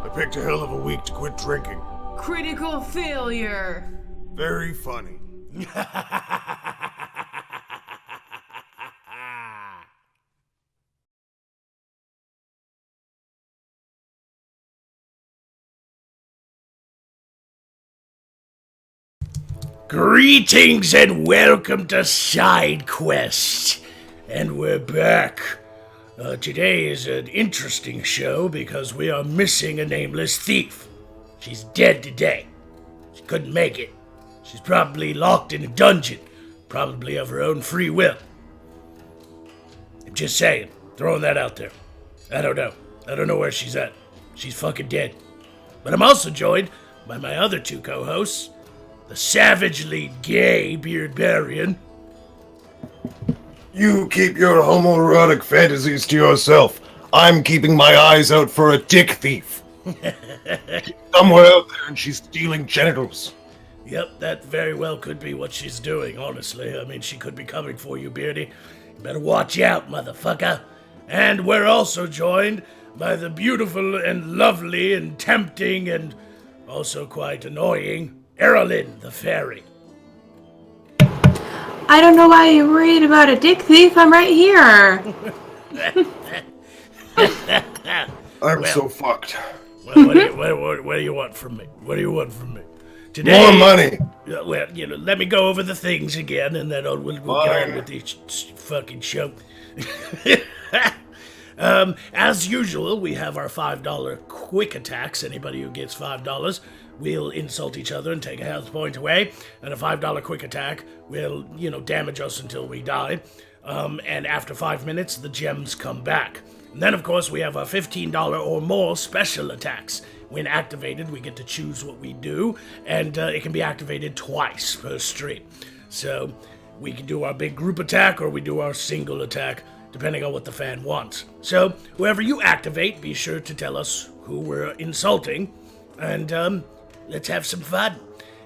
I picked a hell of a week to quit drinking. Critical failure. Very funny. Greetings and welcome to Side Quest. And we're back. Today is an interesting show because we are missing a nameless thief. She's dead today. She couldn't make it. She's probably locked in a dungeon, probably of her own free will. I'm just saying, throwing that out there. I don't know. I don't know where she's at. She's fucking dead. But I'm also joined by my other two co-hosts, the savagely gay Beardbarian. You keep your homoerotic fantasies to yourself. I'm keeping my eyes out for a dick thief. Somewhere out there and she's stealing genitals. Yep, that very well could be what she's doing, honestly. I mean, she could be coming for you, Beardy. You better watch out, motherfucker. And we're also joined by the beautiful and lovely and tempting and also quite annoying Erilyn the Fairy. I don't know why you're worried about a dick thief. I'm right here. I'm so fucked. Well, what do you want from me? What do you want from me? Today, More money. Well, let me go over the things again, and then we'll get on with the fucking show. As usual, we have our $5 quick attacks. Anybody who gets $5 will insult each other and take a health point away. And a $5 quick attack will, damage us until we die. And after 5 minutes, the gems come back. And then, of course, we have our $15 or more special attacks. When activated, we get to choose what we do, and it can be activated twice per stream. So we can do our big group attack or we do our single attack, depending on what the fan wants. So whoever you activate, be sure to tell us who we're insulting, and let's have some fun.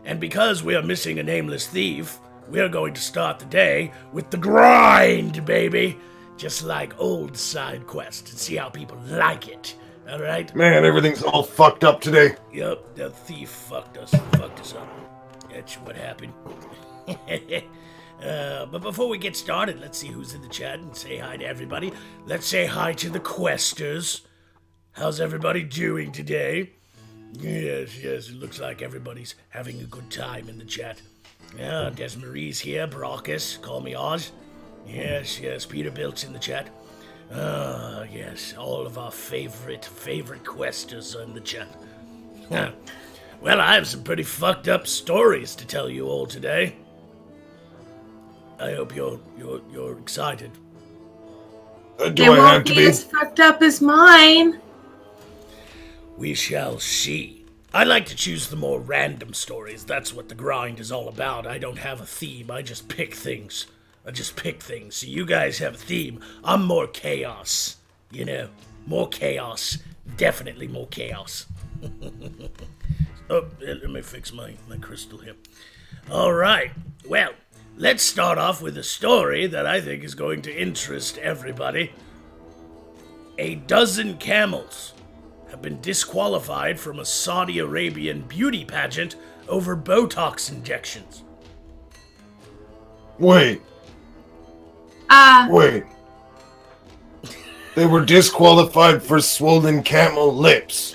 And because we are missing a nameless thief, we are going to start the day with the grind, baby. Just like old Side Quest, and see how people like it. All right? Man, everything's all fucked up today. Yup, the thief fucked us up. That's what happened. But before we get started, let's see who's in the chat and say hi to everybody. Let's say hi to the questers. How's everybody doing today? Yes, it looks like everybody's having a good time in the chat. Yeah, Desmarie's here, Brockus, call me Oz. Yes, Peterbilt's in the chat. Yes, all of our favorite questers are in the chat. Well, I have some pretty fucked up stories to tell you all today. I hope you're excited. They won't be as fucked up as mine. We shall see. I like to choose the more random stories. That's what the grind is all about. I don't have a theme. I just pick things. So you guys have a theme. I'm more chaos. More chaos. Definitely more chaos. Oh, let me fix my crystal here. All right. Well, let's start off with a story that I think is going to interest everybody. A dozen camels have been disqualified from a Saudi Arabian beauty pageant over Botox injections. Wait. They were disqualified for swollen camel lips.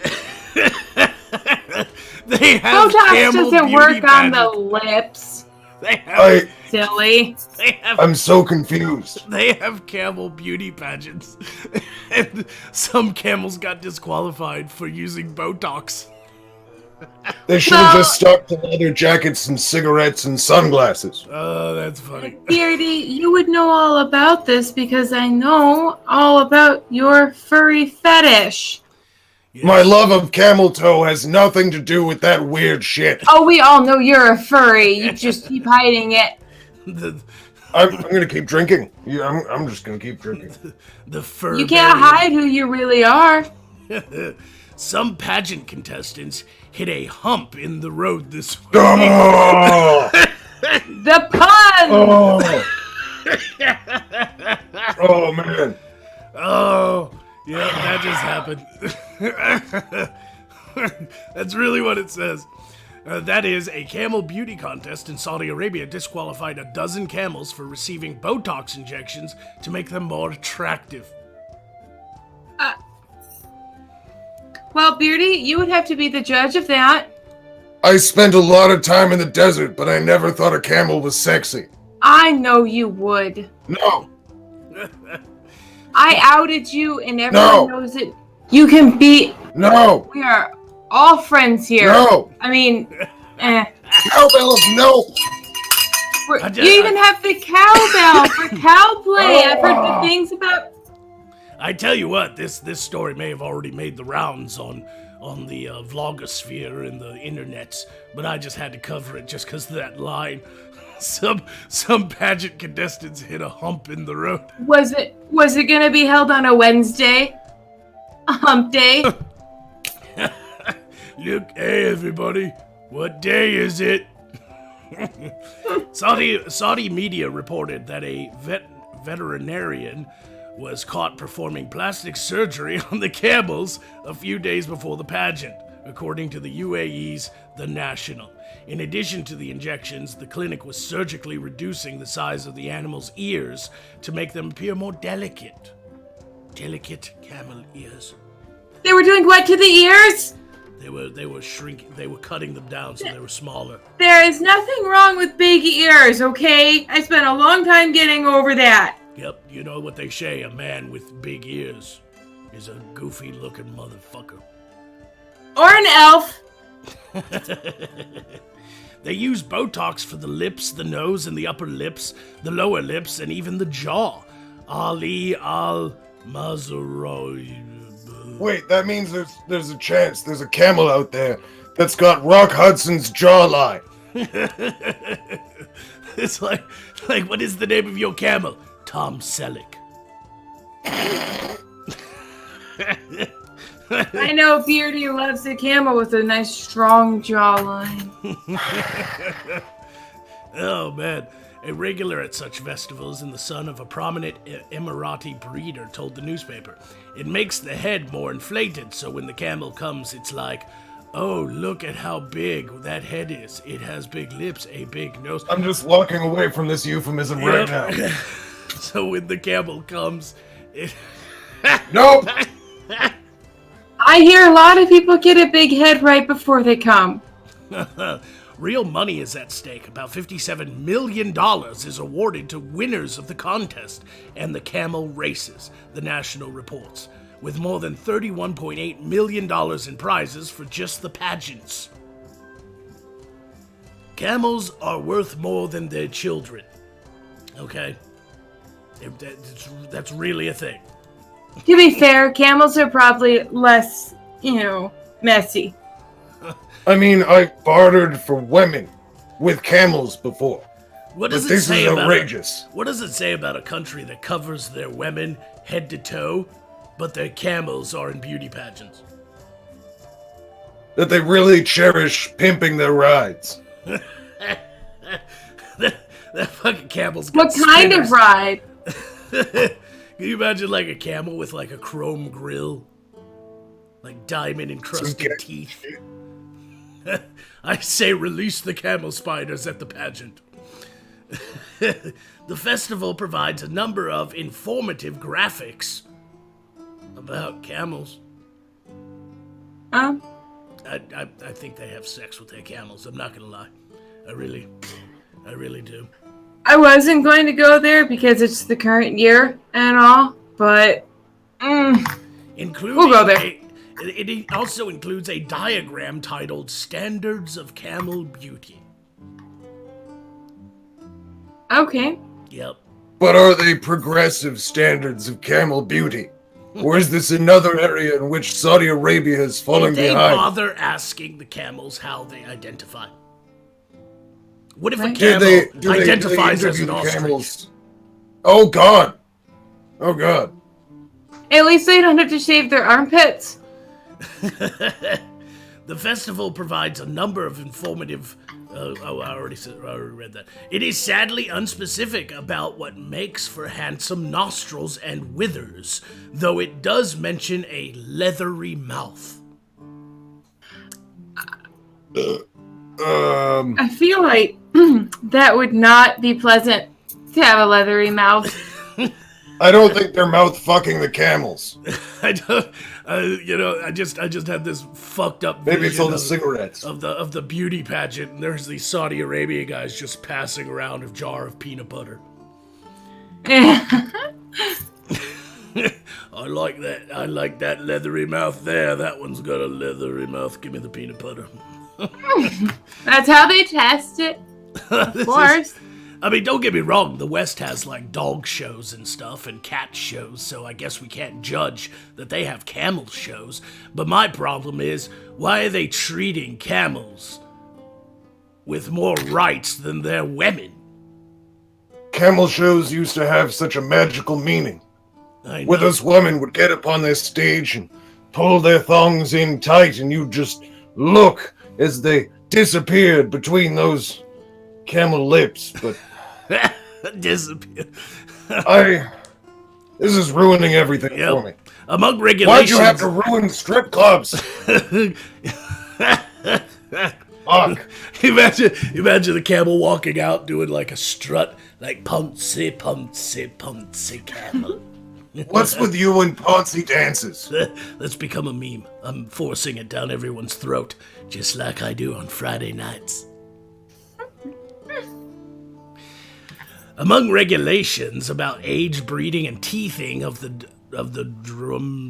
They have Botox doesn't work on the lips. Silly. I'm so confused. They have camel beauty pageants. And some camels got disqualified for using Botox. They should have just stuck to leather jackets and cigarettes and sunglasses. Oh, that's funny. Beardy, you would know all about this because I know all about your furry fetish. Yes. My love of camel toe has nothing to do with that weird shit. Oh, we all know you're a furry. You just keep hiding it. I'm gonna keep drinking. Yeah, I'm just gonna keep drinking. The fur. You can't hide who you really are. Some pageant contestants hit a hump in the road this week. Oh! The pun! Oh! Oh, man. Oh, yeah, that just happened. That's really what it says. That is, a camel beauty contest in Saudi Arabia disqualified a dozen camels for receiving Botox injections to make them more attractive. Well, Beardy, you would have to be the judge of that. I spent a lot of time in the desert, but I never thought a camel was sexy. I know you would. No. I outed you, and everyone No. knows it. You can be. No. We are all friends here. No. I mean, Cowbell, no. You even have the cowbell for cow play. I've heard good things about. I tell you what, this story may have already made the rounds on the vlogosphere and the internets, but I just had to cover it just because of that line. Some pageant contestants hit a hump in the road. Was it gonna be held on a Wednesday? A hump day? Look, hey everybody, what day is it? Saudi media reported that a veterinarian was caught performing plastic surgery on the camels a few days before the pageant, according to the UAE's The National. In addition to the injections, the clinic was surgically reducing the size of the animals' ears to make them appear more delicate. Delicate camel ears. They were doing what to the ears? They were shrinking. They were cutting them down so they were smaller. There is nothing wrong with big ears, okay? I spent a long time getting over that. Yep, you know what they say, a man with big ears is a goofy-looking motherfucker. Or an elf. They use Botox for the lips, the nose, and the upper lips, the lower lips, and even the jaw. Ali al-Mazrui. Wait, that means there's a chance there's a camel out there that's got Rock Hudson's jawline. It's like what is the name of your camel? Tom Selleck. I know Beardy loves a camel with a nice strong jawline. Oh man. A regular at such festivals and the son of a prominent Emirati breeder told the newspaper, "It makes the head more inflated, so when the camel comes, it's like, oh, look at how big that head is. It has big lips, a big nose." I'm just walking away from this euphemism right now. So when the camel comes, it... Nope. I hear a lot of people get a big head right before they come. Real money is at stake. About $57 million is awarded to winners of the contest and the camel races, the National reports, with more than $31.8 million in prizes for just the pageants. Camels are worth more than their children. Okay? That's really a thing. To be fair, camels are probably less, messy. I mean, I bartered for women with camels before. What does But it this say is about outrageous. What does it say about a country that covers their women head to toe, but their camels are in beauty pageants? That they really cherish pimping their rides. that fucking camel's got What kind of spinners. ride? Can you imagine like a camel with like a chrome grill? Like diamond encrusted Some teeth? I say release the camel spiders at the pageant. The festival provides a number of informative graphics about camels. Um, I think they have sex with their camels. I'm not gonna lie. I really do. I wasn't going to go there because it's the current year and all, but Including we'll go there. It also includes a diagram titled Standards of Camel Beauty. Okay. Yep. But are they progressive standards of camel beauty? Or is this another area in which Saudi Arabia is falling Did they behind? bother asking the camels how they identify? What if a Right. camel Do they identifies as interview an the ostrich? camels? Oh God. Oh God. At least they don't have to shave their armpits. The festival provides a number of informative. I already read that. It is sadly unspecific about what makes for handsome nostrils and withers, though it does mention a leathery mouth. I feel like that would not be pleasant to have a leathery mouth. I don't think they're mouth fucking the camels. I don't, I just had this fucked up Maybe it's all the vision cigarettes. of the beauty pageant, and there's these Saudi Arabia guys just passing around a jar of peanut butter. I like that. I like that leathery mouth there. That one's got a leathery mouth. Give me the peanut butter. That's how they test it. Of course. I mean, don't get me wrong, the West has like dog shows and stuff and cat shows, so I guess we can't judge that they have camel shows. But my problem is, why are they treating camels with more rights than their women? Camel shows used to have such a magical meaning. I know. Where those women would get up on their stage and pull their thongs in tight, and you'd just look as they disappeared between those camel lips. But Disappear. this is ruining everything Yep. for me. Among Why'd regulations... you have to ruin strip clubs? Fuck. Imagine the camel walking out doing like a strut, like Poncy, Poncy, Poncy camel. What's with you and Ponzi dances? Let's become a meme. I'm forcing it down everyone's throat, just like I do on Friday nights. Among regulations about age, breeding, and teething of the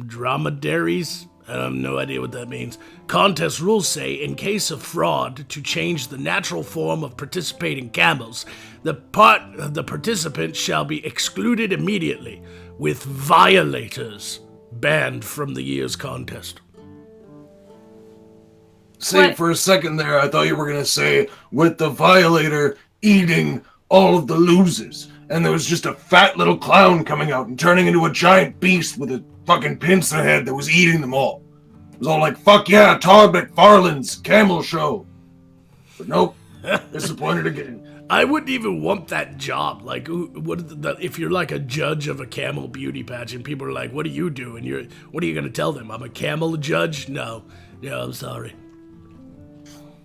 dromedaries, I have no idea what that means. Contest rules say, in case of fraud, to change the natural form of participating camels, the participant shall be excluded immediately, with violators banned from the year's contest. Say, What? for a second there, I thought you were gonna say, with the violator eating all of the losers, and there was just a fat little clown coming out and turning into a giant beast with a fucking pincer head that was eating them all. It was all like, fuck yeah, Todd McFarlane's camel show. But nope, disappointed again. I wouldn't even want that job. Like, if you're like a judge of a camel beauty pageant, people are like, what do you do? And what are you going to tell them? I'm a camel judge? No. Yeah, I'm sorry.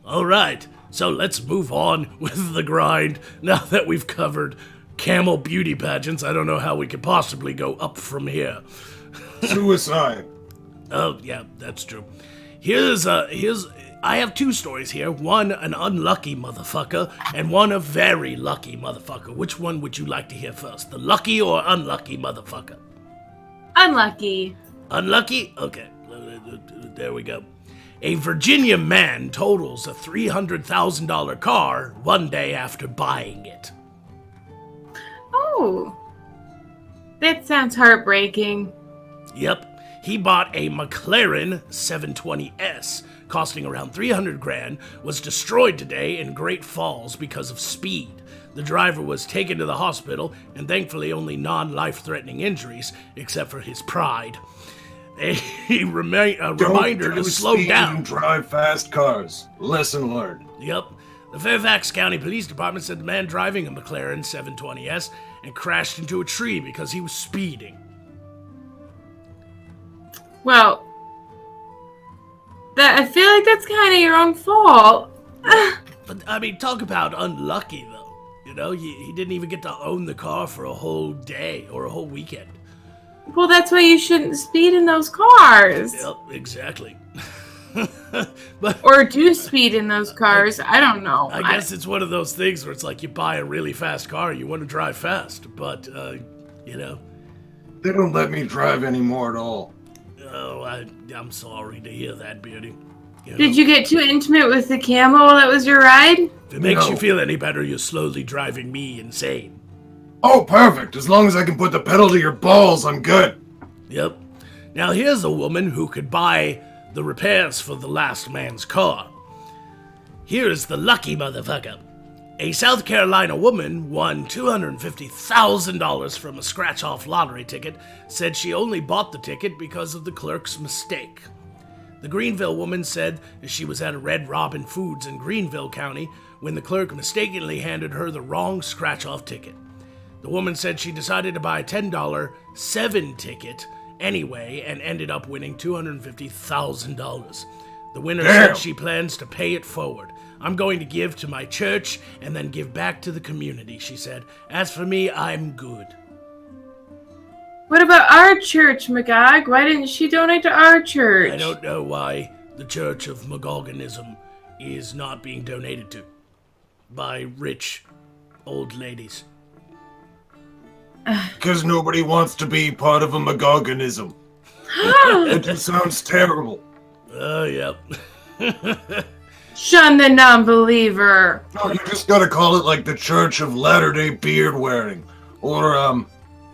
All right, so let's move on with the grind. Now that we've covered camel beauty pageants, I don't know how we could possibly go up from here. Suicide. Oh, yeah, that's true. I have two stories here. One, an unlucky motherfucker, and one, a very lucky motherfucker. Which one would you like to hear first? The lucky or unlucky motherfucker? Unlucky. Unlucky? Okay, there we go. A Virginia man totals a $300,000 car one day after buying it. Oh. That sounds heartbreaking. Yep, he bought a McLaren 720S, costing around $300,000, was destroyed today in Great Falls because of speed. The driver was taken to the hospital, and thankfully only non-life-threatening injuries, except for his pride. A reminder to slow down. And drive fast cars. Lesson learned. Yep. The Fairfax County Police Department said the man driving a McLaren 720S and crashed into a tree because he was speeding. Well, I feel like that's kind of your own fault. But, I mean, talk about unlucky, though. You know, he didn't even get to own the car for a whole day or a whole weekend. Well, that's why you shouldn't speed in those cars. Yep, exactly. Or do speed in those cars. I don't know. I guess it's one of those things where it's like you buy a really fast car, you want to drive fast, but, you know. They don't let me drive anymore at all. Oh, I'm sorry to hear that, Beauty. You know, Did you get too intimate with the camel while that was your ride? if it makes No. you feel any better, you're slowly driving me insane. Oh, perfect. As long as I can put the pedal to your balls, I'm good. Yep. Now here's a woman who could buy the repairs for the last man's car. Here's the lucky motherfucker. A South Carolina woman won $250,000 from a scratch-off lottery ticket, said she only bought the ticket because of the clerk's mistake. The Greenville woman said that she was at a Red Robin Foods in Greenville County when the clerk mistakenly handed her the wrong scratch-off ticket. The woman said she decided to buy a $10 7 ticket anyway and ended up winning $250,000. The winner Damn. said she plans to pay it forward. I'm going to give to my church and then give back to the community, she said. As for me, I'm good. What about our church, Magog? Why didn't she donate to our church? I don't know why the Church of Magoganism is not being donated to by rich old ladies. Because nobody wants to be part of a Magoganism. It just sounds terrible. Oh, yep. Shun the non-believer. No, you just gotta call it like the Church of Latter-day Beard Wearing. Or,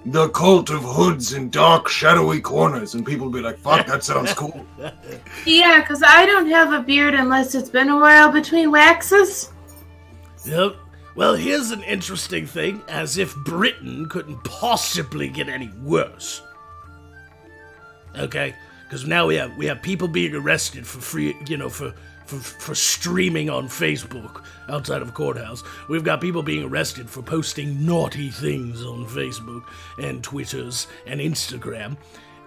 the Cult of Hoods in Dark, Shadowy Corners. And people be like, fuck, that sounds cool. Yeah, because I don't have a beard unless it's been a while between waxes. Yep. Well, here's an interesting thing, as if Britain couldn't possibly get any worse. Okay? Because now we have people being arrested for free, for streaming on Facebook outside of a courthouse. We've got people being arrested for posting naughty things on Facebook and Twitters and Instagram.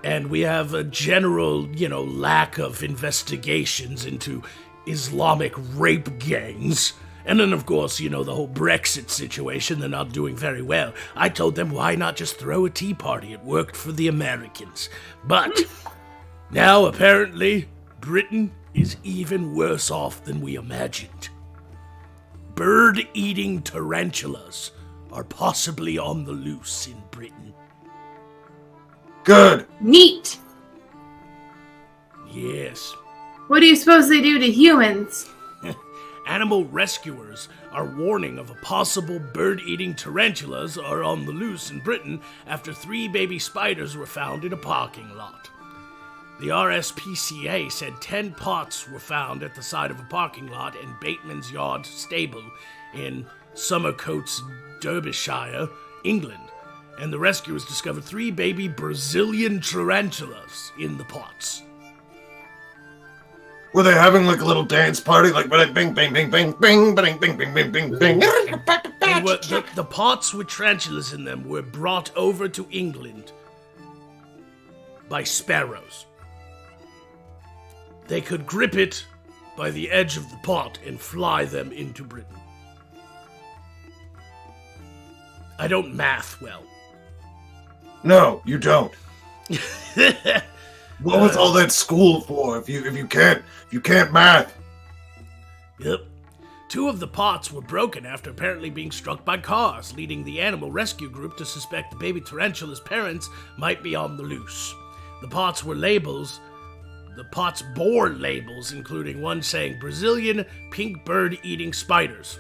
And we have a general, lack of investigations into Islamic rape gangs. And then, of course, the whole Brexit situation, they're not doing very well. I told them, why not just throw a tea party? It worked for the Americans. But now, apparently, Britain is even worse off than we imagined. Bird-eating tarantulas are possibly on the loose in Britain. Good. Neat. Yes. What do you suppose they do to humans? Animal rescuers are warning of a possible bird-eating tarantulas are on the loose in Britain after 3 baby spiders were found in a parking lot. The RSPCA said 10 pots were found at the side of a parking lot in Bateman's Yard Stable in Somercotes, Derbyshire, England, and the rescuers discovered 3 baby Brazilian tarantulas in the pots. Were they having like a little dance party? Like, bing, bing, bing, bing, bing, bing, bing, bing, bing, bing, bing. The pots with tarantulas in them were brought over to England by sparrows. They could grip it by the edge of the pot and fly them into Britain. I don't math well. No, you don't. What was all that school for if you can't math? Yep. 2 of the pots were broken after apparently being struck by cars, leading the animal rescue group to suspect the baby tarantula's parents might be on the loose. The pots bore labels, including one saying Brazilian pink bird-eating spiders.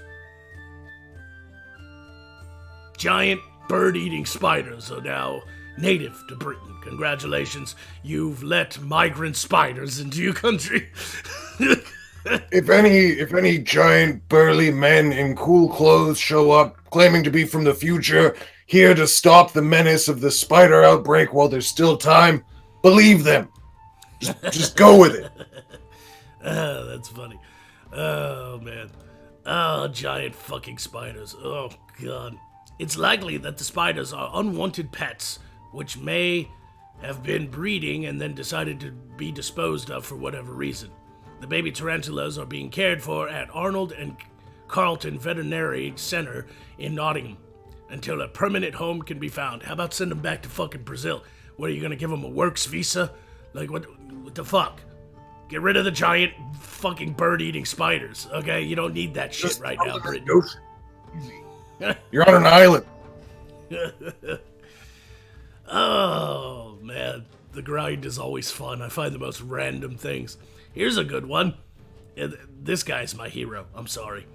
Giant bird-eating spiders are now native to Britain. Congratulations, you've let migrant spiders into your country. If any giant burly men in cool clothes show up claiming to be from the future, here to stop the menace of the spider outbreak while there's still time, believe them. Just go with it. Oh, that's funny. Oh, man. Oh, giant fucking spiders. Oh, God. It's likely that the spiders are unwanted pets, which may have been breeding and then decided to be disposed of for whatever reason. The baby tarantulas are being cared for at Arnold and Carlton Veterinary Center in Nottingham until a permanent home can be found. How about send them back to fucking Brazil? What, are you gonna give them a works visa? Like, what the fuck? Get rid of the giant fucking bird-eating spiders, okay? You don't need that shit right now, Britain. You're on an island. Oh, man. The grind is always fun. I find the most random things. Here's a good one. This guy's my hero. I'm sorry.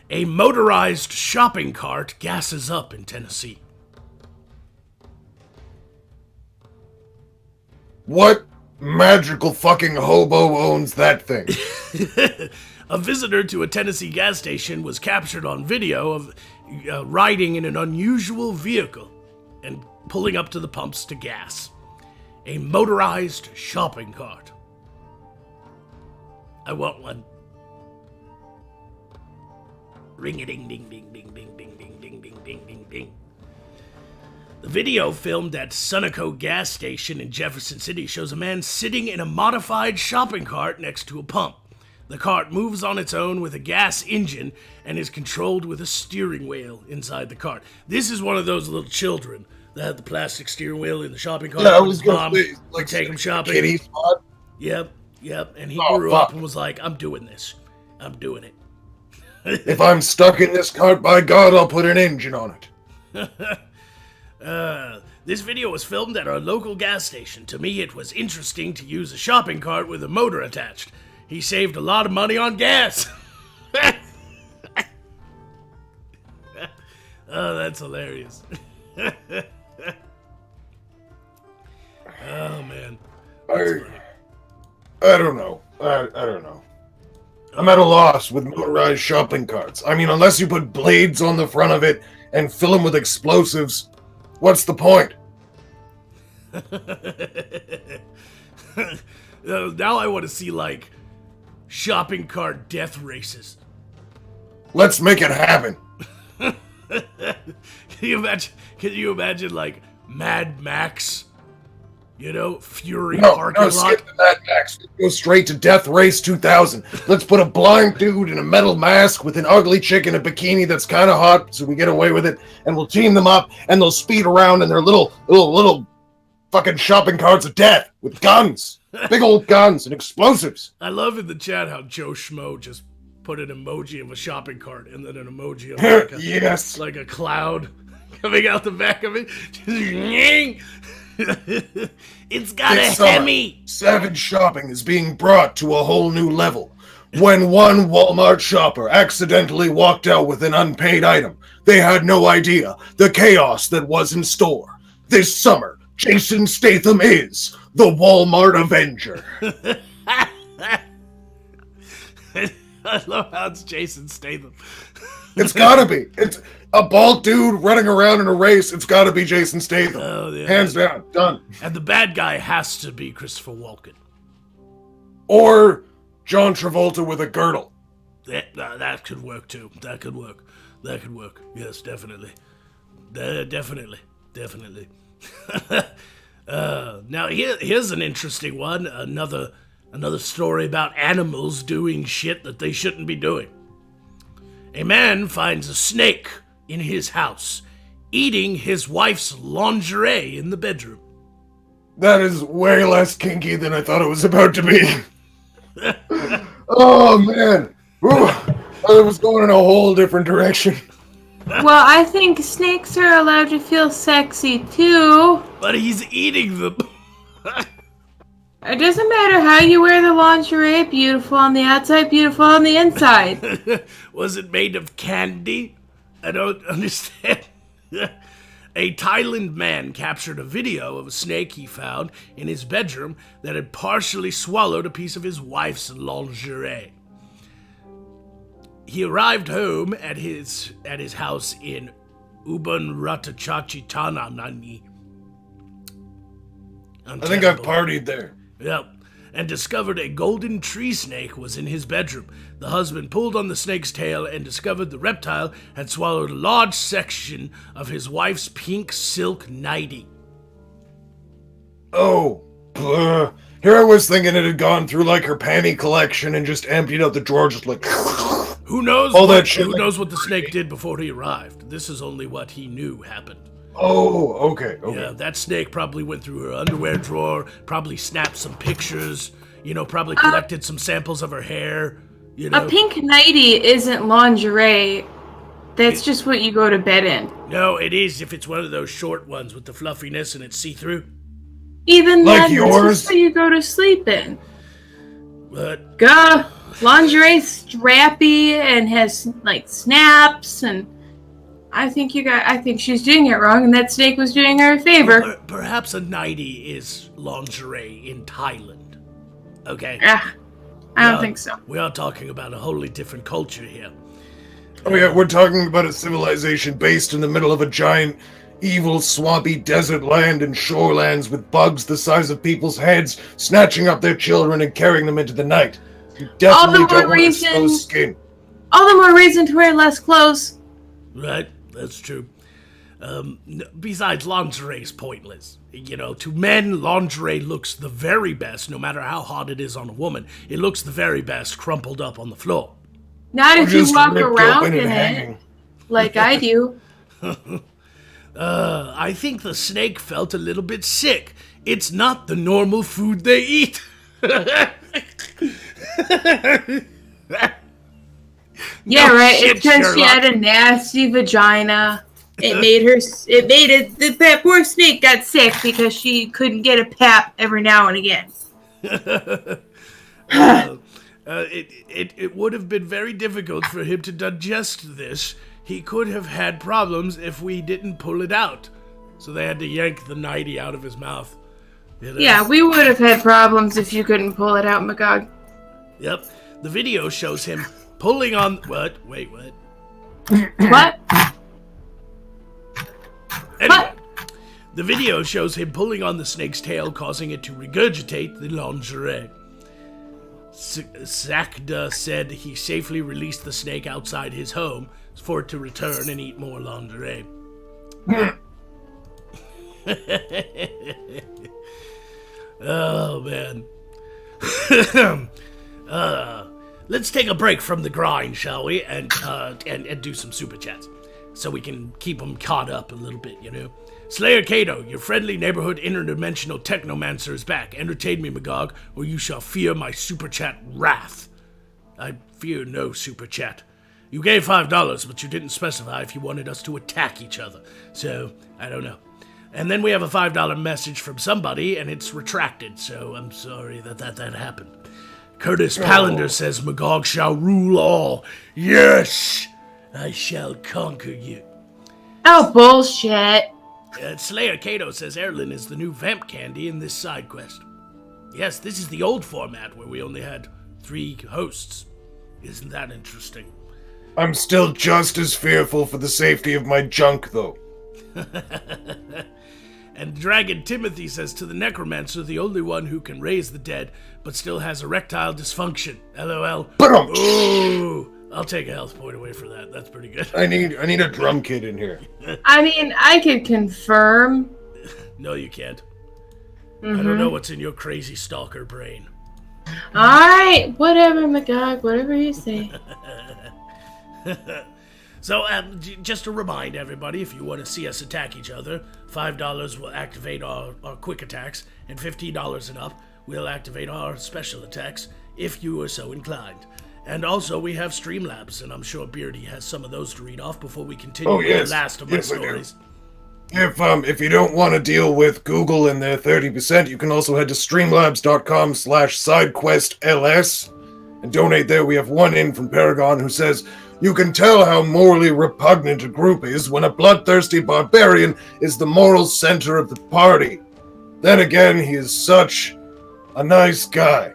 A motorized shopping cart gasses up in Tennessee. What magical fucking hobo owns that thing? A visitor to a Tennessee gas station was captured on video of riding in an unusual vehicle and pulling up to the pumps to gas. A motorized shopping cart. I want one. Ring-a-ding-ding-ding-ding-ding-ding-ding-ding-ding-ding-ding. The video filmed at Sunoco gas station in Jefferson City shows a man sitting in a modified shopping cart next to a pump. The cart moves on its own with a gas engine and is controlled with a steering wheel inside the cart. This is one of those little children that had the plastic steering wheel in the shopping cart. Yeah, I with was his gonna mom say, to take him shopping. kitty spot. Yep. And he Oh, grew fuck. up and was like, I'm doing this. I'm doing it. If I'm stuck in this cart, by God, I'll put an engine on it. This video was filmed at our local gas station. To me, it was interesting to use a shopping cart with a motor attached. He saved a lot of money on gas. Oh, that's hilarious. Oh, man. I don't know. I don't know. I'm at a loss with motorized shopping carts. I mean, unless you put blades on the front of it and fill them with explosives, what's the point? Now I want to see, like, shopping cart death races. Let's make it happen. Can you imagine, like, Mad Max? You know, Fury No, parking lot? skip the Mad Max. Go straight to Death Race 2000. Let's put a blind dude in a metal mask with an ugly chick in a bikini that's kind of hot, so we get away with it, and we'll team them up, and they'll speed around in their little fucking shopping carts of death with guns. Big old guns and explosives. I love in the chat how Joe Schmo just put an emoji of a shopping cart and then an emoji of like a, Yes. like a cloud coming out the back of it. Just, it's got This a summer, Hemi. Savage shopping is being brought to a whole new level. When one Walmart shopper accidentally walked out with an unpaid item, they had no idea the chaos that was in store. This summer, Jason Statham is the Walmart Avenger. I love how it's Jason Statham. It's gotta be. It's a bald dude running around in a race. It's gotta be Jason Statham. Oh, yeah. Hands down. Done. And the bad guy has to be Christopher Walken. Or John Travolta with a girdle. That could work too. That could work. Yes, definitely. Definitely. Now here's an interesting one. Another story about animals doing shit that they shouldn't be doing. A man finds a snake in his house, eating his wife's lingerie in the bedroom. That is way less kinky than I thought it was about to be. Oh, man. Ooh, I was going in a whole different direction. Well, I think snakes are allowed to feel sexy too. But he's eating them. It doesn't matter how you wear the lingerie, beautiful on the outside, beautiful on the inside. Was it made of candy? I don't understand. A Thailand man captured a video of a snake he found in his bedroom that had partially swallowed a piece of his wife's lingerie. He arrived home at his house in Ubon Ratchachitananani. I think I've partied there. Yep. And discovered a golden tree snake was in his bedroom. The husband pulled on the snake's tail and discovered the reptile had swallowed a large section of his wife's pink silk nightie. Oh, here I was thinking it had gone through like her panty collection and just emptied out the drawer, just like. Who knows? All that shit Who like- knows what the snake did before he arrived? This is only what he knew happened. Oh, okay. Yeah, that snake probably went through her underwear drawer, probably snapped some pictures, probably collected some samples of her hair, A pink nightie isn't lingerie. That's just what you go to bed in. No, it is if it's one of those short ones with the fluffiness and it's see-through. Even Like then, yours? that's just what you go to sleep in. But Lingerie strappy and has like snaps, and I think she's doing it wrong, and that snake was doing her a favor. perhaps a nightie is lingerie in Thailand. Okay? I don't think so. We are talking about a wholly different culture here. Oh yeah, we're talking about a civilization based in the middle of a giant, evil, swampy desert land and shorelands with bugs the size of people's heads, snatching up their children and carrying them into the night. You definitely more don't want to reason- expose skin. All the more reason to wear less clothes. Right? That's true. Besides, lingerie is pointless. You know, to men, lingerie looks the very best, no matter how hot it is on a woman. It looks the very best crumpled up on the floor. Not if you Just walk ripped around open in and it, hanging. like I do. I think the snake felt a little bit sick. It's not the normal food they eat. Yeah, No right. shit, It's because she Sherlock. had a nasty vagina. That poor snake got sick because she couldn't get a pap every now and again. It would have been very difficult for him to digest this. He could have had problems if we didn't pull it out. So they had to yank the nightie out of his mouth. You know? Yeah, we would have had problems if you couldn't pull it out, Magog. Yep. The video shows him pulling on... What? Wait, what? What? Anyway, the video shows him pulling on the snake's tail, causing it to regurgitate the lingerie. Sakda said he safely released the snake outside his home for it to return and eat more lingerie. Oh, man. Let's take a break from the grind, shall we? And do some super chats. So we can keep them caught up a little bit, you know? Slayer Kato, your friendly neighborhood interdimensional technomancer is back. Entertain me, Magog, or you shall fear my super chat wrath. I fear no super chat. You gave $5, but you didn't specify if you wanted us to attack each other. So, I don't know. And then we have a $5 message from somebody, and it's retracted, so I'm sorry that happened. Curtis Palander says Magog shall rule all. Yes! I shall conquer you. Oh, bullshit. Slayer Kato says Erlin is the new vamp candy in this side quest. Yes, this is the old format where we only had 3 hosts. Isn't that interesting? I'm still just as fearful for the safety of my junk, though. And Dragon Timothy says to the necromancer, the only one who can raise the dead, but still has erectile dysfunction. LOL. Ooh, I'll take a health point away for that. That's pretty good. I need a drum kit in here. I mean, I could confirm. No, you can't. I don't know what's in your crazy stalker brain. Alright, whatever, Magog, whatever you say. So, just to remind everybody, if you want to see us attack each other, $5 will activate our quick attacks, and $15 and up will activate our special attacks, if you are so inclined. And also, we have Streamlabs, and I'm sure Beardy has some of those to read off before we continue with the last of my stories. If you don't want to deal with Google and their 30%, you can also head to streamlabs.com/sidequestls and donate there. We have one in from Paragon who says, you can tell how morally repugnant a group is when a bloodthirsty barbarian is the moral center of the party. Then again, he is such a nice guy.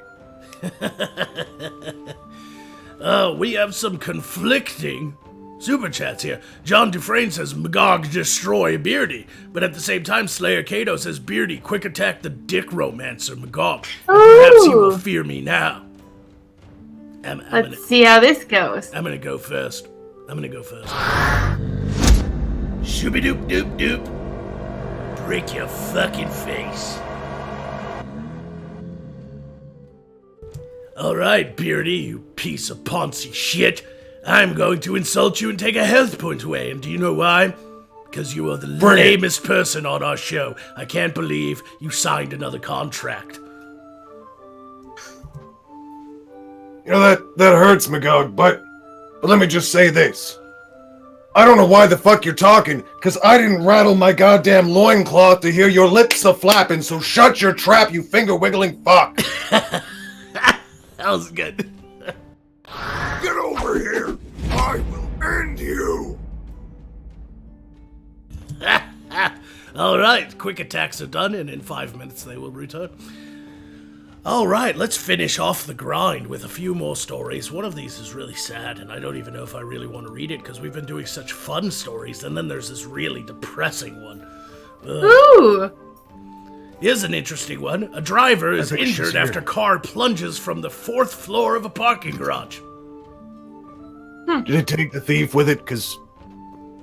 We have some conflicting super chats here. John Dufresne says, Magog destroy Beardy. But at the same time, Slayer Kato says, Beardy, quick attack the dick romancer, Magog. And perhaps he will fear me now. Let's see how this goes. I'm gonna go first. Shooby doop doop doop. Break your fucking face. Alright, Beardy, you piece of poncy shit. I'm going to insult you and take a health point away, and do you know why? Because you are the lamest person on our show. I can't believe you signed another contract. You know, that hurts, Magog, but let me just say this. I don't know why the fuck you're talking, because I didn't rattle my goddamn loincloth to hear your lips a-flapping, so shut your trap, you finger-wiggling fuck. That was good. Get over here! I will end you! Alright, quick attacks are done, and in 5 minutes they will return. Alright, let's finish off the grind with a few more stories. One of these is really sad, and I don't even know if I really want to read it, because we've been doing such fun stories, and then there's this really depressing one. Ooh! Here's an interesting one. A driver is injured after car plunges from the 4th floor of a parking garage. Did it take the thief with it? Because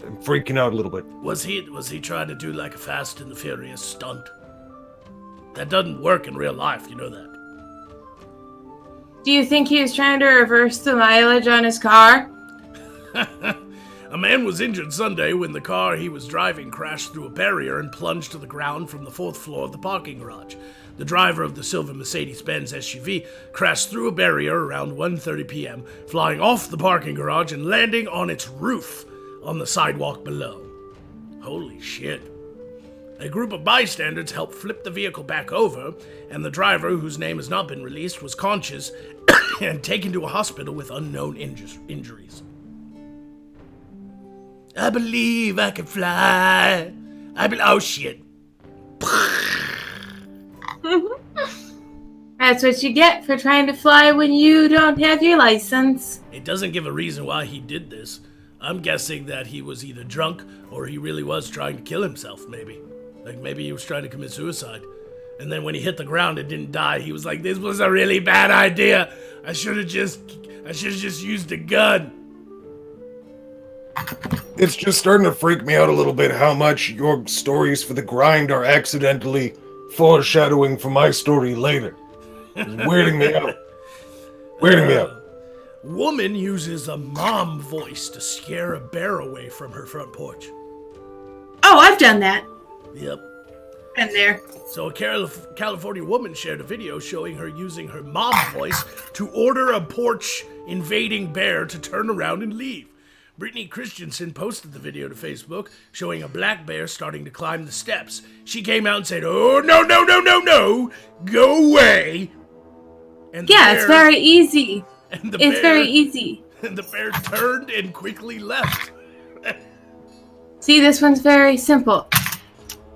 I'm freaking out a little bit. Was he trying to do like a Fast and the Furious stunt? That doesn't work in real life, you know that. Do you think he was trying to reverse the mileage on his car? A man was injured Sunday when the car he was driving crashed through a barrier and plunged to the ground from the 4th floor of the parking garage. The driver of the silver Mercedes-Benz SUV crashed through a barrier around 1:30 p.m., flying off the parking garage and landing on its roof on the sidewalk below. Holy shit. A group of bystanders helped flip the vehicle back over, and the driver, whose name has not been released, was conscious and taken to a hospital with unknown injuries. I believe I can fly. Oh shit. That's what you get for trying to fly when you don't have your license. It doesn't give a reason why he did this. I'm guessing that he was either drunk or he really was trying to kill himself, maybe. Like maybe he was trying to commit suicide. And then when he hit the ground and didn't die, he was like, this was a really bad idea. I should have just used a gun. It's just starting to freak me out a little bit how much your stories for the grind are accidentally foreshadowing for my story later. It's weirding me out. Weirding me out. Woman uses a mom voice to scare a bear away from her front porch. Oh, I've done that. Yep. Been there. So a California woman shared a video showing her using her mom voice to order a porch invading bear to turn around and leave. Brittany Christensen posted the video to Facebook showing a black bear starting to climb the steps. She came out and said, "Oh, no, go away." And It's very easy. It's very easy. And the bear turned and quickly left. See, this one's very simple.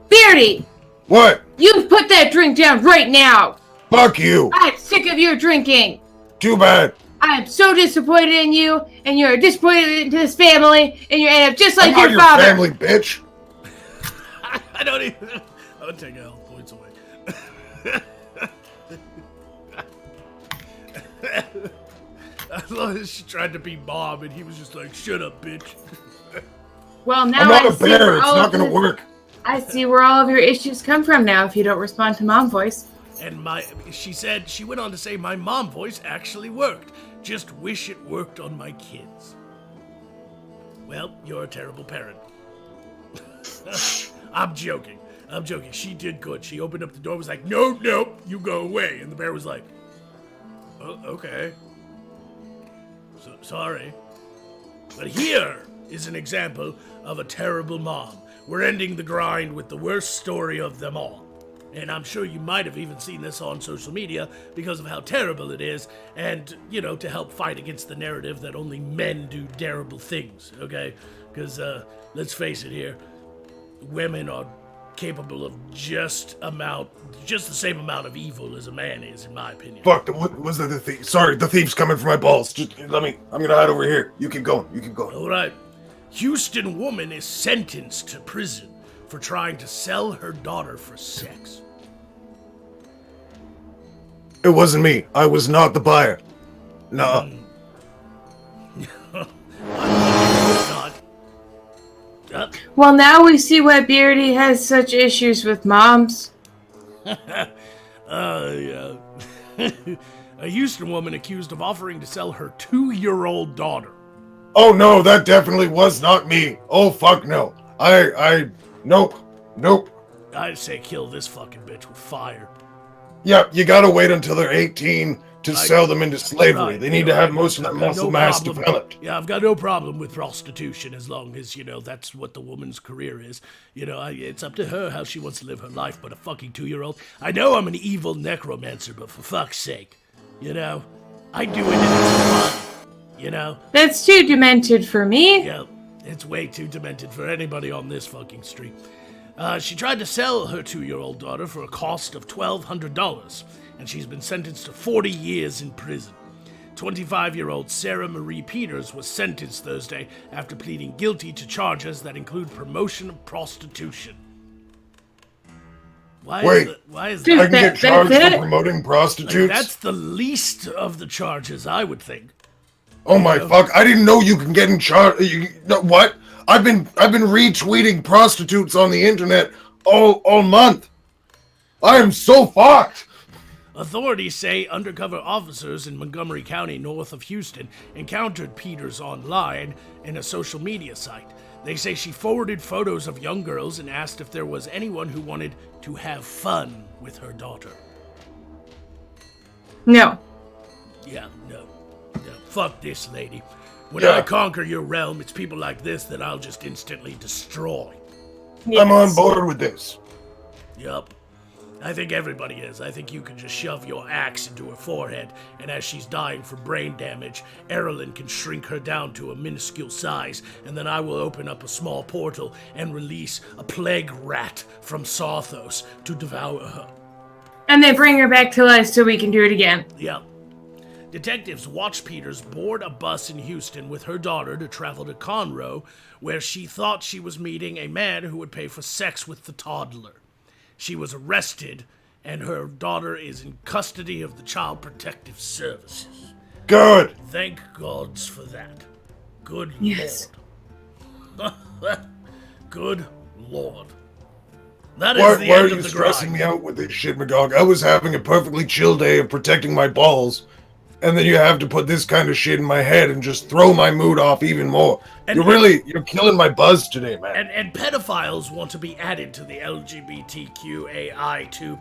Beardy! What? You put that drink down right now! Fuck you! I'm sick of your drinking! Too bad. I am so disappointed in you, and you're disappointed into this family, and you end up just like I'm your not father. your family, bitch. I don't even... I'll take health points away. I love she tried to be Bob, and he was just like, shut up, bitch. Well, now I'm not I a see bear. where It's all not of gonna this- work. I see where all of your issues come from now if you don't respond to mom voice. And she went on to say, my mom voice actually worked. Just wish it worked on my kids. Well, you're a terrible parent. I'm joking. She did good. She opened up the door, was like, no, you go away. And the bear was like, oh, okay. Sorry. But here is an example of a terrible mom. We're ending the grind with the worst story of them all. And I'm sure you might have even seen this on social media because of how terrible it is, and, to help fight against the narrative that only men do terrible things, okay? Because, let's face it here, women are capable of just the same amount of evil as a man is, in my opinion. Fuck, what was the thief? Sorry, the thief's coming for my balls. Just I'm gonna hide over here. You keep going. All right. Houston woman is sentenced to prison for trying to sell her daughter for sex. It wasn't me. I was not the buyer. Nuh-uh. Not. Well, now we see why Beardy has such issues with moms. Yeah. A Houston woman accused of offering to sell her 2-year-old daughter. Oh no, that definitely was not me. Oh fuck no. Nope. I'd say kill this fucking bitch with fire. Yep, you gotta wait until they're 18 to sell them into slavery. Right, They need to have most of that muscle mass developed. Yeah, I've got no problem with prostitution as long as, that's what the woman's career is. It's up to her how she wants to live her life, but a fucking 2-year-old. I know I'm an evil necromancer, but for fuck's sake, I do it and it's fun, That's too demented for me. Yeah, it's way too demented for anybody on this fucking street. She tried to sell her 2-year-old daughter for a cost of $1,200, and she's been sentenced to 40 years in prison. 25-year-old Sarah Marie Peters was sentenced Thursday after pleading guilty to charges that include promotion of prostitution. Why is Dude, that? I can get charged for promoting prostitutes? That's the least of the charges, I would think. Oh my fuck, I didn't know you can get in charge. What? I've been retweeting prostitutes on the internet all month. I am so fucked. Authorities say undercover officers in Montgomery County, north of Houston, encountered Peters online in a social media site. They say she forwarded photos of young girls and asked if there was anyone who wanted to have fun with her daughter. No. Yeah, no. Fuck this lady. When Yeah. I conquer your realm, it's people like this that I'll just instantly destroy. I'm on board with this. Yup. I think everybody is. I think you can just shove your axe into her forehead, and as she's dying from brain damage, Erilyn can shrink her down to a minuscule size, and then I will open up a small portal and release a plague rat from Sarthos to devour her. And they bring her back to life so we can do it again. Yep. Detectives watched Peters board a bus in Houston with her daughter to travel to Conroe, where she thought she was meeting a man who would pay for sex with the toddler. She was arrested, and her daughter is in custody of the Child Protective Services. Good. Thank gods for that. Good Yes. Lord. Good Lord. That is Why the are end you of the stressing grind. me out with this shit, Magog? I was having a perfectly chill day of protecting my balls, and then you have to put this kind of shit in my head and just throw my mood off even more. And- You're killing my buzz today, man. And pedophiles want to be added to the LGBTQAI2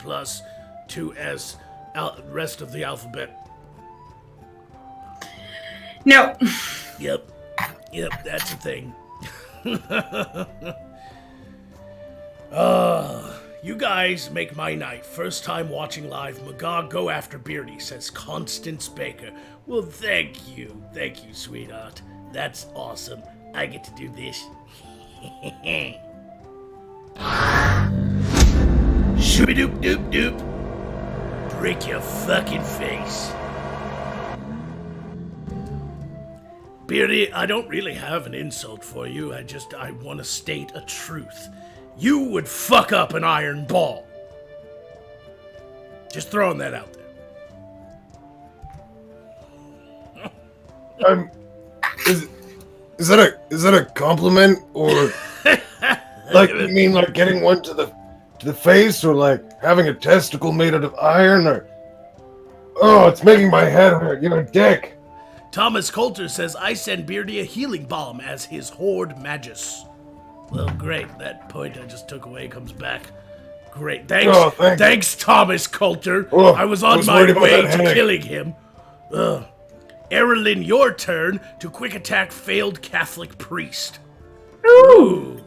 2S rest of the alphabet. No. Yep, that's a thing. You guys make my night. First time watching live, Magog go after Beardy, says Constance Baker. Well, thank you, sweetheart. That's awesome. I get to do this. Shooby-doop doop doop. Break your fucking face. Beardy, I don't really have an insult for you. I want to state a truth. You would fuck up an iron ball. Just throwing that out there. Is that a compliment, or like you mean like getting one to the face, or like having a testicle made out of iron, or oh, it's making my head hurt. You're a dick. Thomas Coulter says, I send Beardy a healing balm as his Horde Magus. Well, great. That point I just took away comes back. Great. Thanks. Oh, Thanks, Thomas Coulter. Oh, I was I on was my worried about way that to headache. killing him. Erilyn, your turn to quick attack failed Catholic priest. Ooh.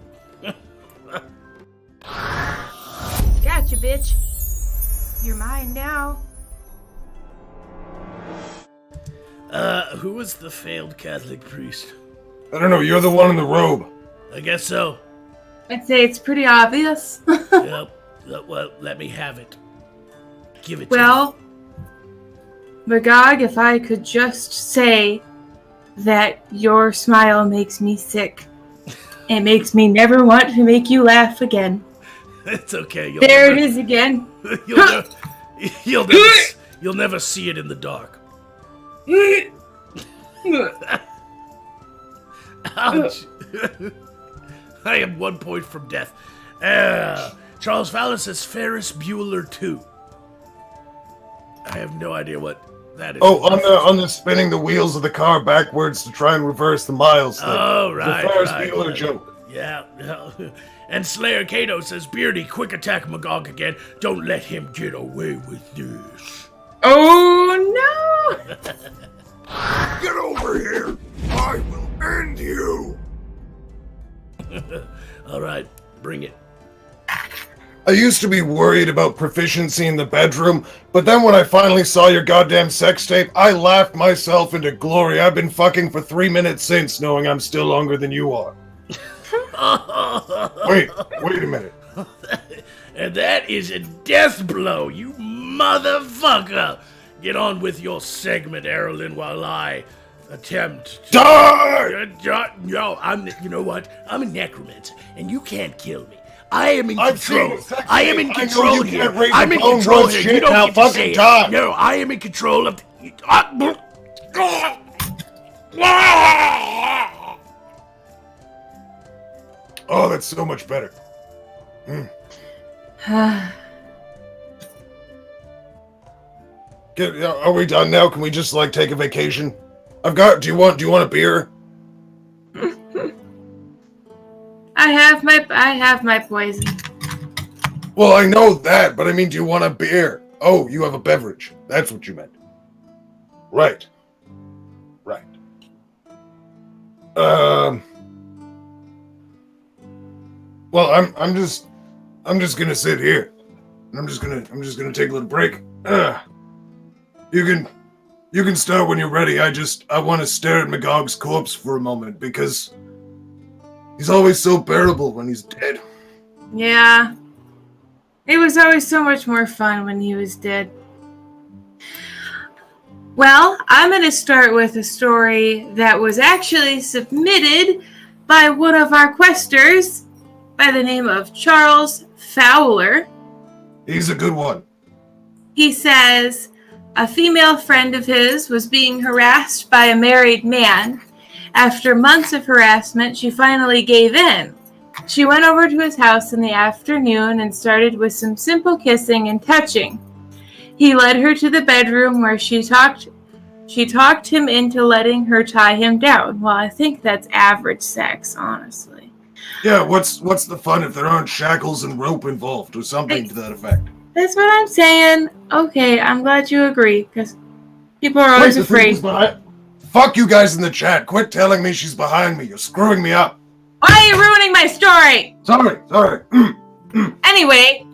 Gotcha, bitch. You're mine now. Who was the failed Catholic priest? I don't know. You're the one in the robe. I guess so. I'd say it's pretty obvious. Yep. Well, let me have it. Give it to me. Well, Magog, if I could just say that your smile makes me sick. It makes me never want to make you laugh again. It's okay. There it is again. You'll never see it in the dark. Ouch. I am 1 point from death. Charles Fowler says Ferris Bueller 2. I have no idea what that is. Oh, on the spinning the wheels of the car backwards to try and reverse the miles thing. Oh, The right. Ferris right, Bueller right. joke. Yeah. And Slayer Kato says, Beardy, quick attack Magog again. Don't let him get away with this. Oh no! Get over here! I will end you! All right, bring it. I used to be worried about proficiency in the bedroom, but then when I finally saw your goddamn sex tape, I laughed myself into glory. I've been fucking for 3 minutes since, knowing I'm still longer than you are. Wait a minute. And that is a death blow, you motherfucker! Get on with your segment, Erilyn, while I attempt to... Die! No, you know what? I'm a necromancer, and you can't kill me. I am in I've seen control. the sex I am in tape. I know control you here. can't raise I'm a in bone control once here. shit, You don't now get to fucking say it. die. No, I am in control of... Oh, that's so much better. Are we done now? Can we just like take a vacation? Do you want a beer? I have my poison. Well, I know that, but I mean, do you want a beer? Oh, you have a beverage. That's what you meant. Right. Well, I'm just gonna sit here. I'm just gonna take a little break. You can start when you're ready. I want to stare at Magog's corpse for a moment because he's always so bearable when he's dead. Yeah. It was always so much more fun when he was dead. Well, I'm going to start with a story that was actually submitted by one of our questers by the name of Charles Fowler. He's a good one. He says a female friend of his was being harassed by a married man. After months of harassment, she finally gave in. She went over to his house in the afternoon and started with some simple kissing and touching. He led her to the bedroom where she talked him into letting her tie him down. Well, I think that's average sex, honestly. Yeah, what's the fun if there aren't shackles and rope involved or something to that effect? That's what I'm saying. Okay, I'm glad you agree, because people are always afraid. Fuck you guys in the chat. Quit telling me she's behind me. You're screwing me up. Why are you ruining my story? Sorry. Anyway,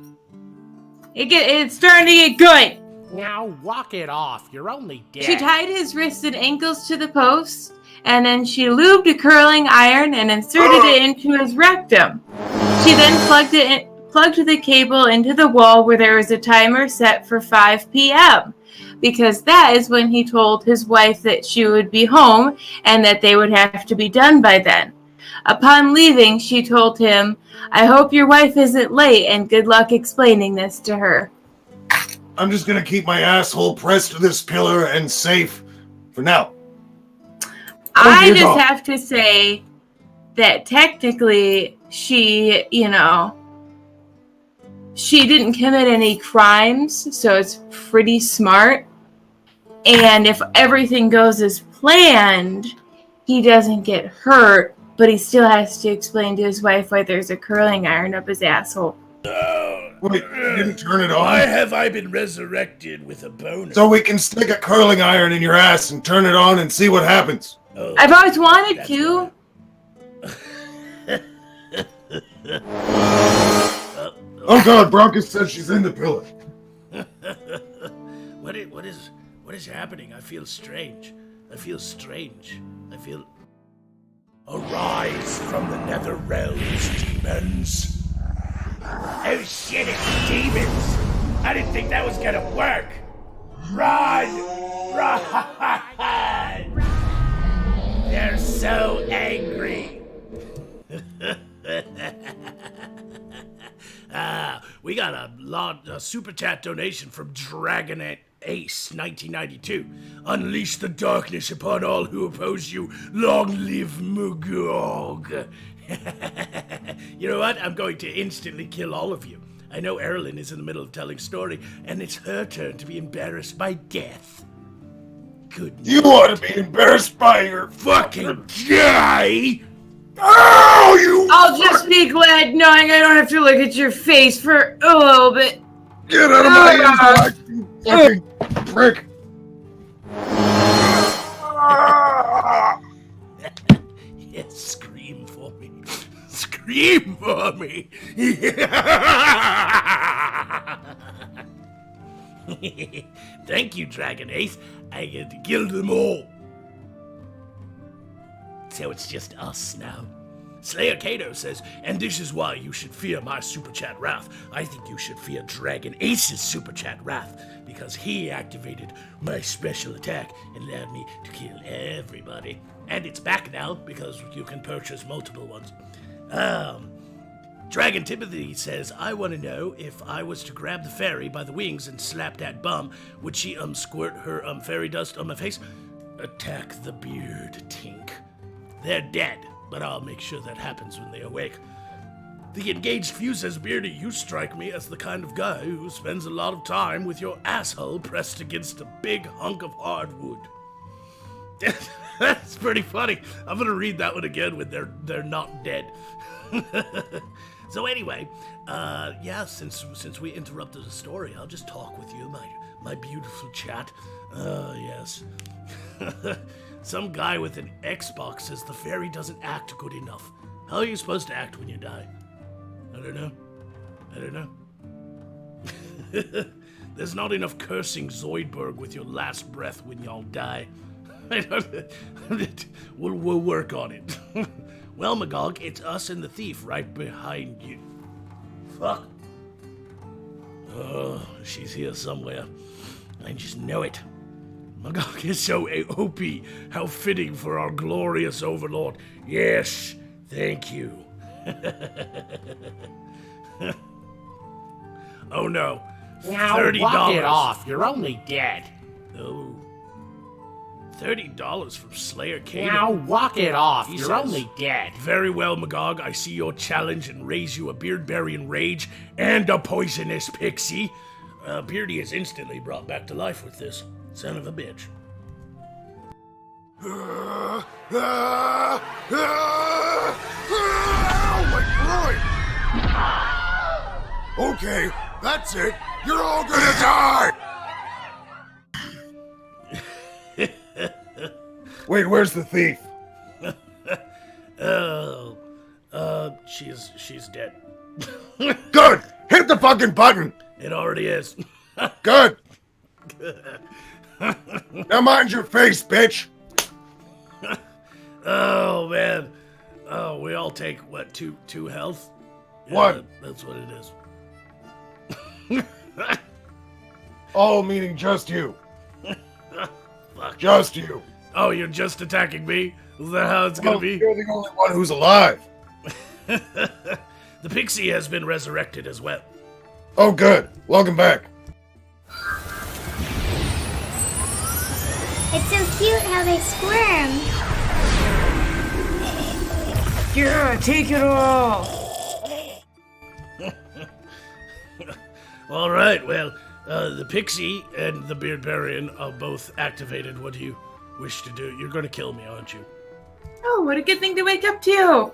it's starting to get good. Now walk it off. You're only dead. She tied his wrists and ankles to the posts, and then she lubed a curling iron and inserted it into his rectum. She then plugged the cable into the wall where there was a timer set for 5 p.m. because that is when he told his wife that she would be home and that they would have to be done by then. Upon leaving, she told him, "I hope your wife isn't late and good luck explaining this to her." I'm just gonna keep my asshole pressed to this pillar and safe for now. I just have to say that technically she didn't commit any crimes, so it's pretty smart. And if everything goes as planned, he doesn't get hurt, but he still has to explain to his wife why there's a curling iron up his asshole. Wait, you didn't turn it on? Why have I been resurrected with a boner? So we can stick a curling iron in your ass and turn it on and see what happens. Oh, I've always wanted to. Oh god, Broncus says she's in the pillar. What is happening? I feel strange. I feel. Arise from the nether realms, demons. Oh shit, it's demons! I didn't think that was gonna work! Run! They're so angry! We got a super chat donation from Dragonette Ace 1992. Unleash the darkness upon all who oppose you. Long live Magog. You know what? I'm going to instantly kill all of you. I know Erlyn is in the middle of telling story, and it's her turn to be embarrassed by death. Good night. You ought to be embarrassed by your fucking guy! Oh, you! I'll just be glad knowing I don't have to look at your face for a little bit. Get out of my hands, you fucking prick! Yes, scream for me. Scream for me! Thank you, Dragon Ace. I get to kill them all. So it's just us now. Slayer Kato says, and this is why you should fear my Super Chat Wrath. I think you should fear Dragon Ace's Super Chat Wrath, because he activated my special attack and allowed me to kill everybody. And it's back now, because you can purchase multiple ones. Dragon Timothy says, I want to know if I was to grab the fairy by the wings and slap that bum, would she squirt her fairy dust on my face? Attack the beard, Tink. They're dead, but I'll make sure that happens when they awake. The engaged few says, Beardy, you strike me as the kind of guy who spends a lot of time with your asshole pressed against a big hunk of hardwood. That's pretty funny. I'm gonna read that one again when they're not dead. So anyway, since we interrupted the story, I'll just talk with you, my beautiful chat. Yes. Some guy with an Xbox says the fairy doesn't act good enough. How are you supposed to act when you die? I don't know. There's not enough cursing Zoidberg with your last breath when y'all die. We'll work on it. Well, Magog, it's us and the thief right behind you. Fuck. Oh, she's here somewhere. I just know it. Magog is so OP. How fitting for our glorious overlord. Yes, thank you. Oh no. Now $30. walk it off. You're only dead. Oh. $30 from Slayer Kano. Now walk it off. He You're says, only dead. Very well, Magog. I see your challenge and raise you a Beardberry Rage and a Poisonous Pixie. Beardy is instantly brought back to life with this. Son of a bitch. Oh, my groin! Okay, that's it. You're all gonna die! Wait, where's the thief? She's dead. Good! Hit the fucking button! It already is. Good! Now mind your face, bitch! Oh, man. Oh, we all take, what, two health? Yeah, What? That's what it is. All meaning just you. Fuck. Just you. Oh, you're just attacking me? Is that how it's gonna be? You're the only one who's alive. The pixie has been resurrected as well. Oh, good. Welcome back. It's so cute how they squirm. Yeah, take it all. All right, well, the pixie and the Beardbarian are both activated. What do you wish to do? You're gonna kill me, aren't you? Oh, what a good thing to wake up to.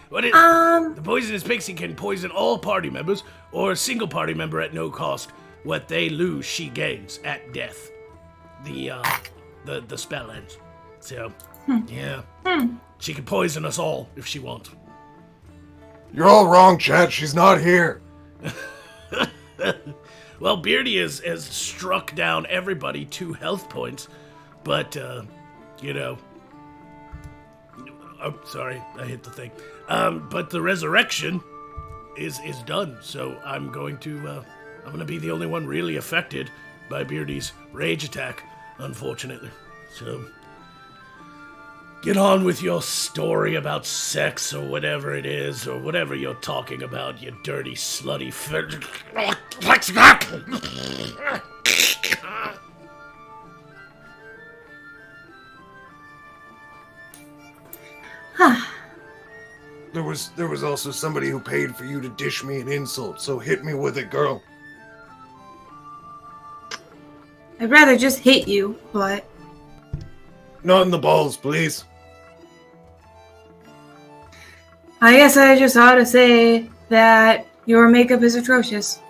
What is, the poisonous pixie can poison all party members or a single party member at no cost. What they lose, she gains at death. The spell ends. So, yeah. She can poison us all if she wants. You're all wrong, Chad. She's not here. Well, Beardy has struck down everybody 2 health points, but, you know... Oh, sorry, I hit the thing. But the resurrection is done, so I'm going to be the only one really affected by Beardy's rage attack, unfortunately. So, get on with your story about sex or whatever it is, or whatever you're talking about, you dirty, slutty There was also somebody who paid for you to dish me an insult, so hit me with it, girl. I'd rather just hit you, but... Not in the balls, please. I guess I just ought to say that your makeup is atrocious.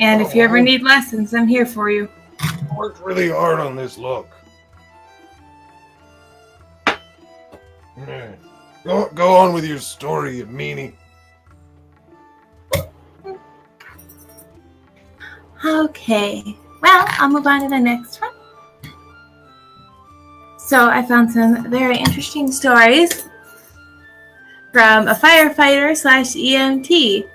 And if you ever need lessons, I'm here for you. I worked really hard on this look. Yeah. Go on with your story, you meanie. Okay. Well, I'll move on to the next one. So I found some very interesting stories from a firefighter / EMT.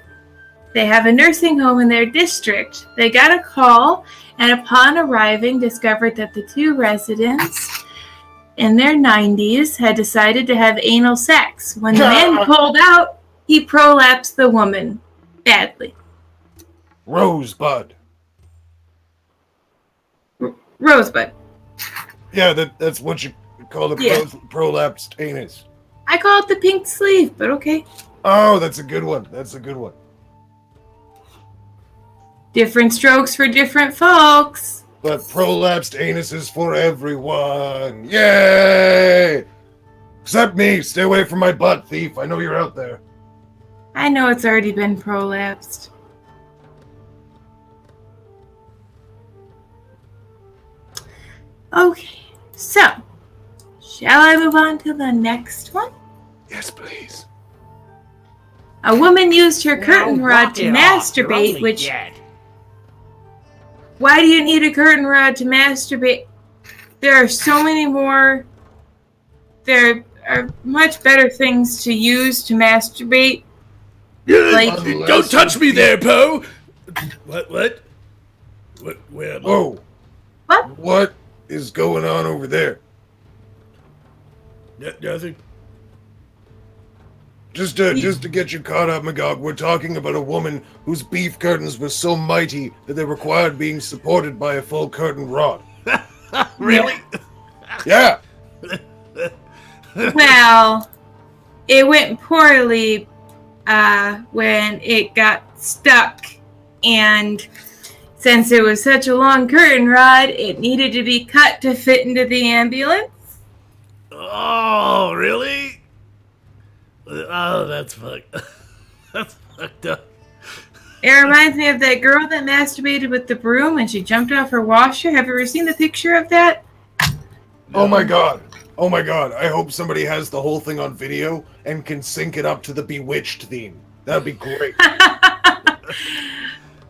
They have a nursing home in their district. They got a call and upon arriving discovered that the 2 residents in their 90s had decided to have anal sex. When the man pulled out, he prolapsed the woman badly. Rosebud. Rosebud. Yeah, that's what you call the prolapsed anus. I call it the pink sleeve, but okay. Oh, that's a good one. That's a good one. Different strokes for different folks. But prolapsed anuses for everyone. Yay! Except me. Stay away from my butt, thief. I know you're out there. I know it's already been prolapsed. Okay, so shall I move on to the next one? Yes, please. A woman used her curtain Now, rod knock to it off. You're masturbate, only which... dead. Why do you need a curtain rod to masturbate? There are so many more... There are much better things to use to masturbate. Like, Don't touch me there, Poe! What? Where am I? Whoa. what? What is going on over there? Nothing. Just to get you caught up, Magog, we're talking about a woman whose beef curtains were so mighty that they required being supported by a full curtain rod. Really? Yeah. Well, it went poorly when it got stuck, and since it was such a long curtain rod, it needed to be cut to fit into the ambulance. Oh, really? Oh, that's fucked. That's fucked up. It reminds me of that girl that masturbated with the broom and she jumped off her washer. Have you ever seen the picture of that? Oh my god. Oh my god. I hope somebody has the whole thing on video and can sync it up to the Bewitched theme. That'd be great.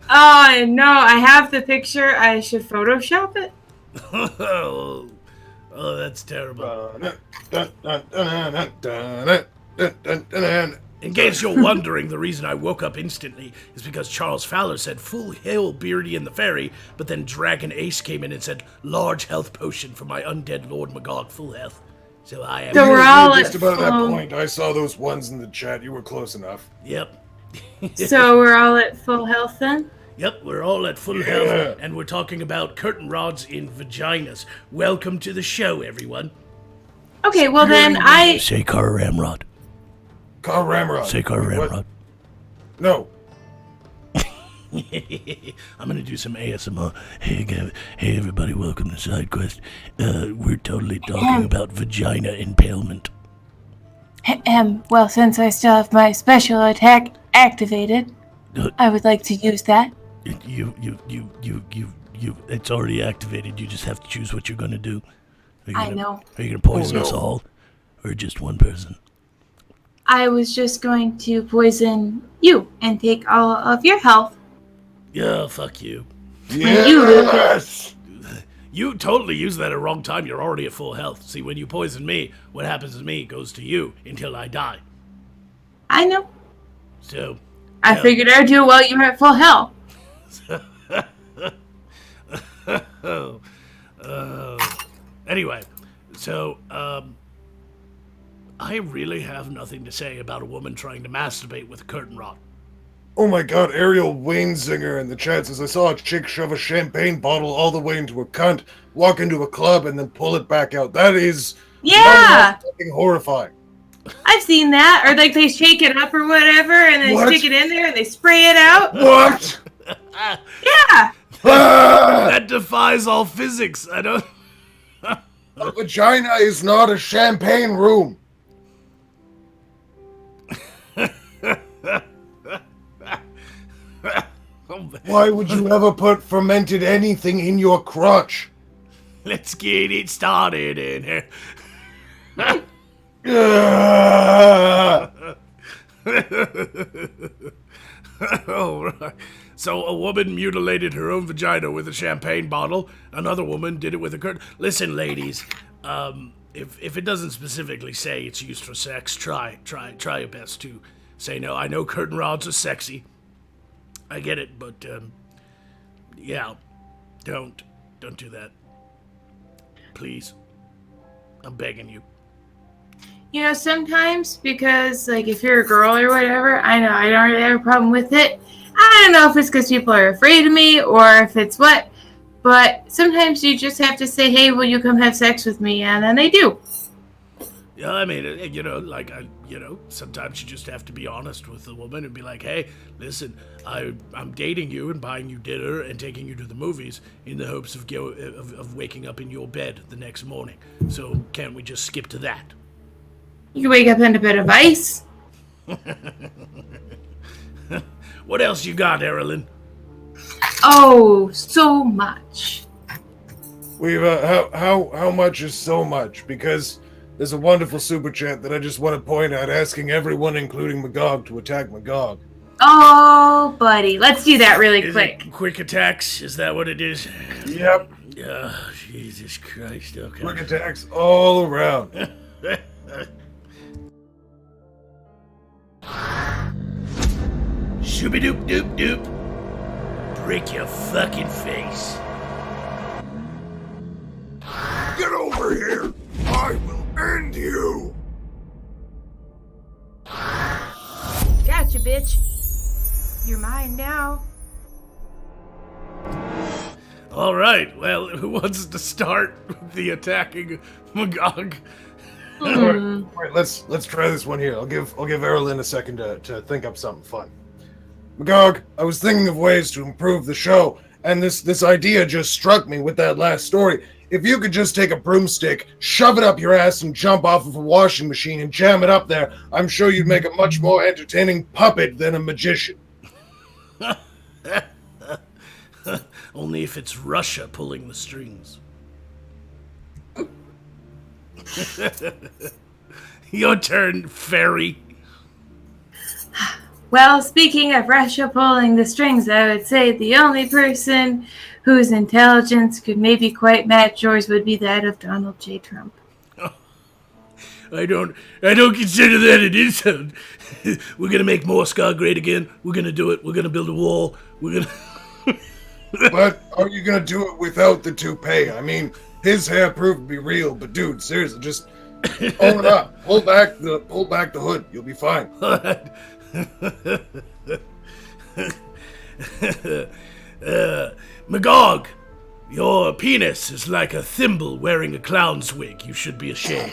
Oh, no, I have the picture. I should Photoshop it. Oh, that's terrible. In case you're wondering, the reason I woke up instantly is because Charles Fowler said full hail Beardy and the Fairy, but then Dragon Ace came in and said large health potion for my undead Lord Magog, full health. So I am. So we're all at Just about that full. point. I saw those ones in the chat. You were close enough. Yep. So we're all at full health then? Yep, we're all at full health, and we're talking about curtain rods in vaginas. Welcome to the show, everyone. Okay, well then I... Say Car Ramrod. Car Ramrod. Say Car What? Ramrod. No. I'm gonna do some ASMR. Hey everybody, welcome to SideQuest. We're totally talking about vagina impalement. Well, since I still have my special attack activated, I would like to use that. You, it's already activated. You just have to choose what you're gonna do. I know. Are you gonna poison Oh, no. us all? Or just one person? I was just going to poison you and take all of your health. Yeah, fuck you. Yes. You totally used that at the wrong time. You're already at full health. See, when you poison me, what happens to me goes to you until I die. I know. So, I figured I'd do it while you were at full health. Anyway, so, I really have nothing to say about a woman trying to masturbate with a curtain rod. Oh my god, Ariel Wainsinger in the chat says, I saw a chick shove a champagne bottle all the way into a cunt, walk into a club, and then pull it back out. That is Yeah! fucking horrifying. I've seen that. Or like they shake it up or whatever and then What? stick it in there and they spray it out. What? Yeah! Ah! That defies all physics. I don't. A vagina is not a champagne room. Why would you ever put fermented anything in your crotch? Let's get it started in here. Ah! Oh, right. So a woman mutilated her own vagina with a champagne bottle. Another woman did it with a curtain. Listen, ladies, if it doesn't specifically say it's used for sex, try your best to say no. I know curtain rods are sexy. I get it, but yeah, don't do that. Please, I'm begging you. You know, sometimes because, like, if you're a girl or whatever, I know I don't really have a problem with it. I don't know if it's because people are afraid of me or if it's what, but sometimes you just have to say, hey, will you come have sex with me? And then they do. Yeah, I mean, sometimes you just have to be honest with the woman and be like, hey, listen, I'm dating you and buying you dinner and taking you to the movies in the hopes of waking up in your bed the next morning. So can't we just skip to that? You can wake up in a bed of ice. What else you got, Erilyn? Oh, so much. We've how much is so much? Because there's a wonderful super chat that I just want to point out, asking everyone, including Magog, to attack Magog. Oh, buddy. Let's do that really quick. Quick attacks? Is that what it is? Yep, Oh, Jesus Christ. Okay. quick attacks all around. Shooby-doop doop doop. Break your fucking face. Get over here! I will end you! Gotcha, bitch. You're mine now. All right. Well, who wants to start the attacking Magog? Alright, let's try this one here. I'll give Erilyn a second to think up something fun. Magog, I was thinking of ways to improve the show, and this idea just struck me with that last story. If you could just take a broomstick, shove it up your ass, and jump off of a washing machine and jam it up there, I'm sure you'd make a much more entertaining puppet than a magician. Only if it's Russia pulling the strings. Your turn, fairy. Well, speaking of Russia pulling the strings, I would say the only person whose intelligence could maybe quite match yours would be that of Donald J. Trump. I don't consider that an insult. We're gonna make Moscow great again. We're gonna do it. We're gonna build a wall. We're gonna. But are you gonna do it without the toupee? I mean, his hair proved to be real, but dude, seriously, just own it up. Pull back the hood. You'll be fine. Magog, your penis is like a thimble wearing a clown's wig. You should be ashamed.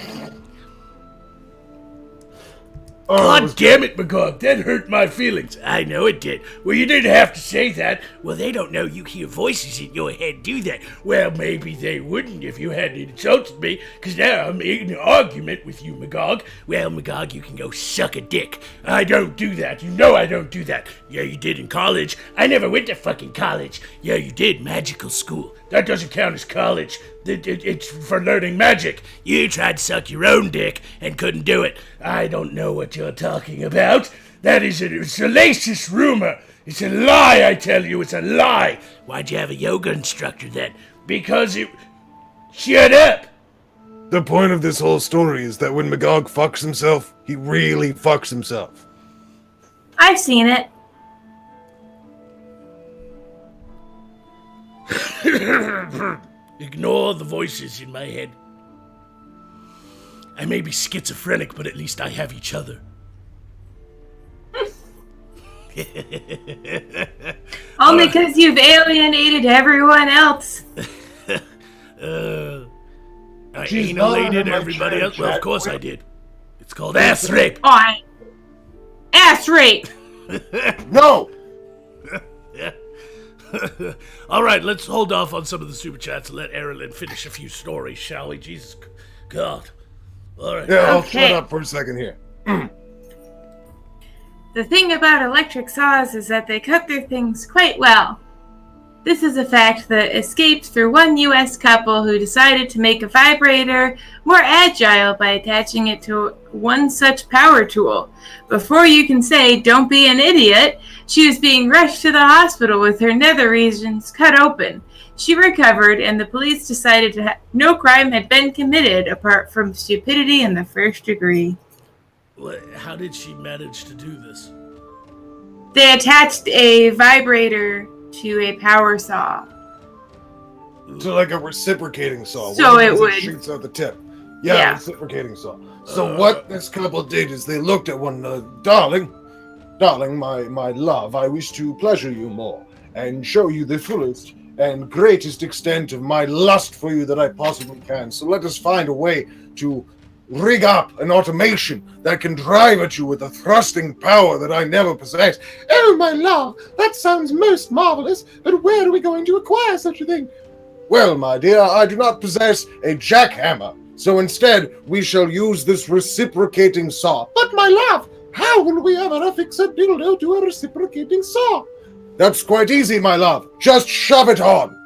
Oh, God damn it, Magog, that hurt my feelings. I know it did. Well, you didn't have to say that. Well, they don't know you hear voices in your head do that. Well, maybe they wouldn't if you hadn't insulted me, because now I'm in an argument with you, Magog. Well, Magog, you can go suck a dick. I don't do that. You know I don't do that. Yeah, you did in college. I never went to fucking college. Yeah, you did. Magical school. That doesn't count as college. It's for learning magic. You tried to suck your own dick and couldn't do it. I don't know what you're talking about. That is a salacious rumor. It's a lie, I tell you. It's a lie. Why'd you have a yoga instructor then? Because it... Shut up! The point of this whole story is that when Magog fucks himself, he really fucks himself. I've seen it. Ignore the voices in my head. I may be schizophrenic, but at least I have each other. Only because you've alienated everyone else. I She's not annihilated in my everybody chat, else. Well, of chat. course I did. It's called ass rape. Ass rape. No! All right, let's hold off on some of the super chats and let Erilyn finish a few stories, shall we? Jesus God. All right. Yeah, I'll Okay. shut up for a second here. The thing about electric saws is that they cut through things quite well. This is a fact that escaped through one U.S. couple who decided to make a vibrator more agile by attaching it to one such power tool. Before you can say, don't be an idiot, she was being rushed to the hospital with her nether regions cut open. She recovered, and the police decided no crime had been committed apart from stupidity in the first degree. How did she manage to do this? They attached a vibrator to a power saw. So like a reciprocating saw. So one it that would- shoots out the tip. Yeah, Yeah. reciprocating saw. So what this couple did is they looked at one another. Darling, my love, I wish to pleasure you more and show you the fullest and greatest extent of my lust for you that I possibly can. So let us find a way to rig up an automation that can drive at you with a thrusting power that I never possessed. Oh, my love, that sounds most marvelous, but where are we going to acquire such a thing? Well, my dear, I do not possess a jackhammer, so instead we shall use this reciprocating saw. But, my love, how will we ever affix a dildo to a reciprocating saw? That's quite easy, my love. Just shove it on.